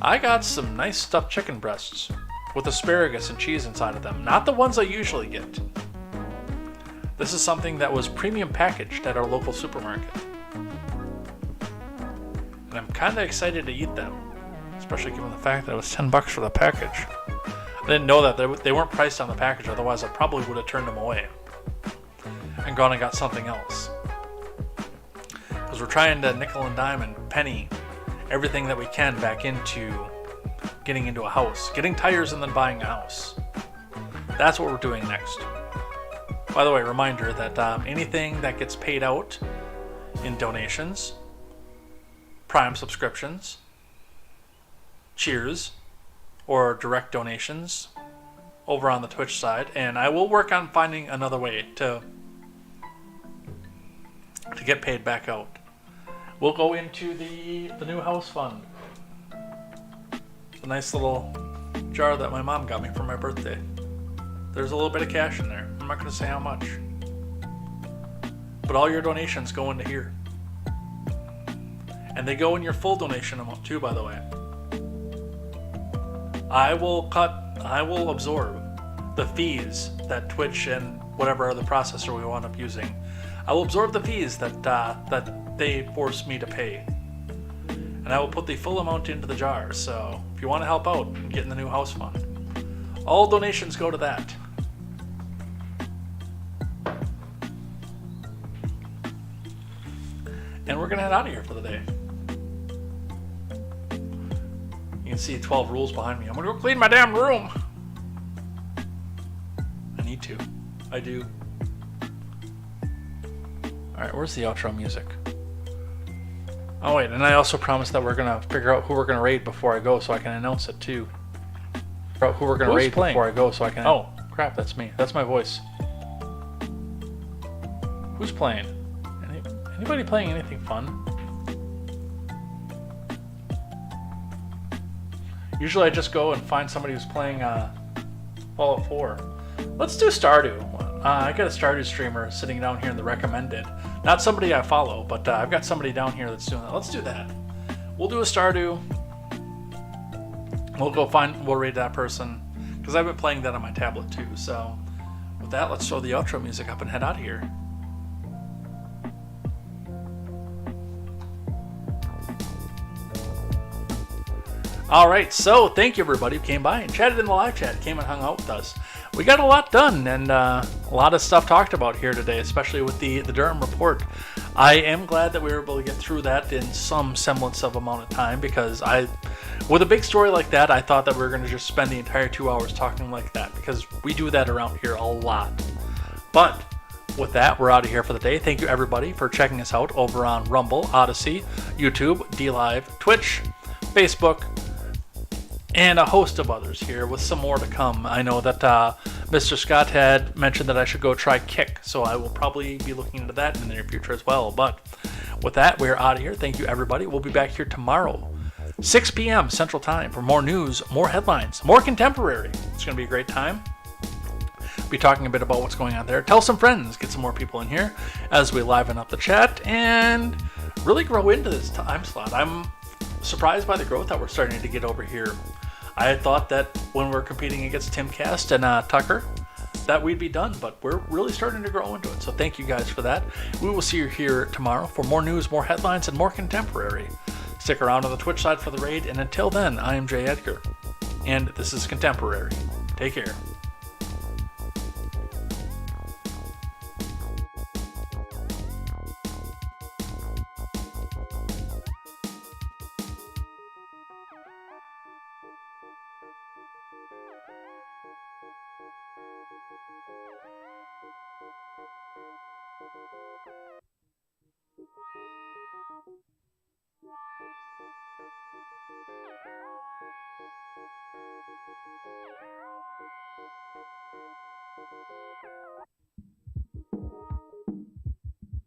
I got some nice stuffed chicken breasts with asparagus and cheese inside of them. Not the ones I usually get. This is something that was premium packaged at our local supermarket. And I'm kind of excited to eat them. Especially given the fact that it was $10 for the package. I didn't know that they weren't priced on the package, otherwise I probably would have turned them away. And gone and got something else. Because we're trying to nickel and dime and penny everything that we can back into getting into a house. Getting tires and then buying a house. That's what we're doing next. By the way, reminder that anything that gets paid out in donations, Prime subscriptions, cheers, or direct donations over on the Twitch side, and I will work on finding another way to get paid back out. We'll go into the new house fund. It's a nice little jar that my mom got me for my birthday. There's a little bit of cash in there. I'm not going to say how much. But all your donations go into here. And they go in your full donation amount too, by the way. I will absorb the fees that Twitch and whatever other processor we wind up using. I will absorb the fees that they force me to pay. And I will put the full amount into the jar. So if you want to help out and get in the new house fund, all donations go to that. And we're going to head out of here for the day. You can see 12 rules behind me. I'm going to go clean my damn room. I need to. I do. Alright, where's the outro music? Oh wait, and I also promised that we're going to figure out who we're going to raid before I go so I can announce it too. Who we're going to raid before I go so I can... Oh, crap, that's me. That's my voice. Who's playing? Anybody playing anything fun? Usually I just go and find somebody who's playing Fallout 4. Let's do Stardew. I got a Stardew streamer sitting down here in the recommended. Not somebody I follow, but I've got somebody down here that's doing that. Let's do that. We'll do a Stardew. We'll raid that person. Because I've been playing that on my tablet too. So with that, let's throw the outro music up and head out of here. Alright, so thank you everybody who came by and chatted in the live chat, came and hung out with us. We got a lot done and a lot of stuff talked about here today, especially with the Durham report. I am glad that we were able to get through that in some semblance of amount of time because with a big story like that, I thought that we were going to just spend the entire 2 hours talking like that because we do that around here a lot. But with that, we're out of here for the day. Thank you everybody for checking us out over on Rumble, Odyssey, YouTube, DLive, Twitch, Facebook, and a host of others here with some more to come. I know that Mr. Scott had mentioned that I should go try Kick, so I will probably be looking into that in the near future as well. But with that, we're out of here. Thank you, everybody. We'll be back here tomorrow, 6 p.m. Central Time, for more news, more headlines, more contemporary. It's going to be a great time. Be talking a bit about what's going on there. Tell some friends, get some more people in here as we liven up the chat and really grow into this time slot. I'm surprised by the growth that we're starting to get over here. I had thought that when we're competing against Timcast and Tucker, that we'd be done, but we're really starting to grow into it. So thank you guys for that. We will see you here tomorrow for more news, more headlines, and more contemporary. Stick around on the Twitch side for the raid, and until then, I am Jay Edgar, and this is Contemporary. Take care.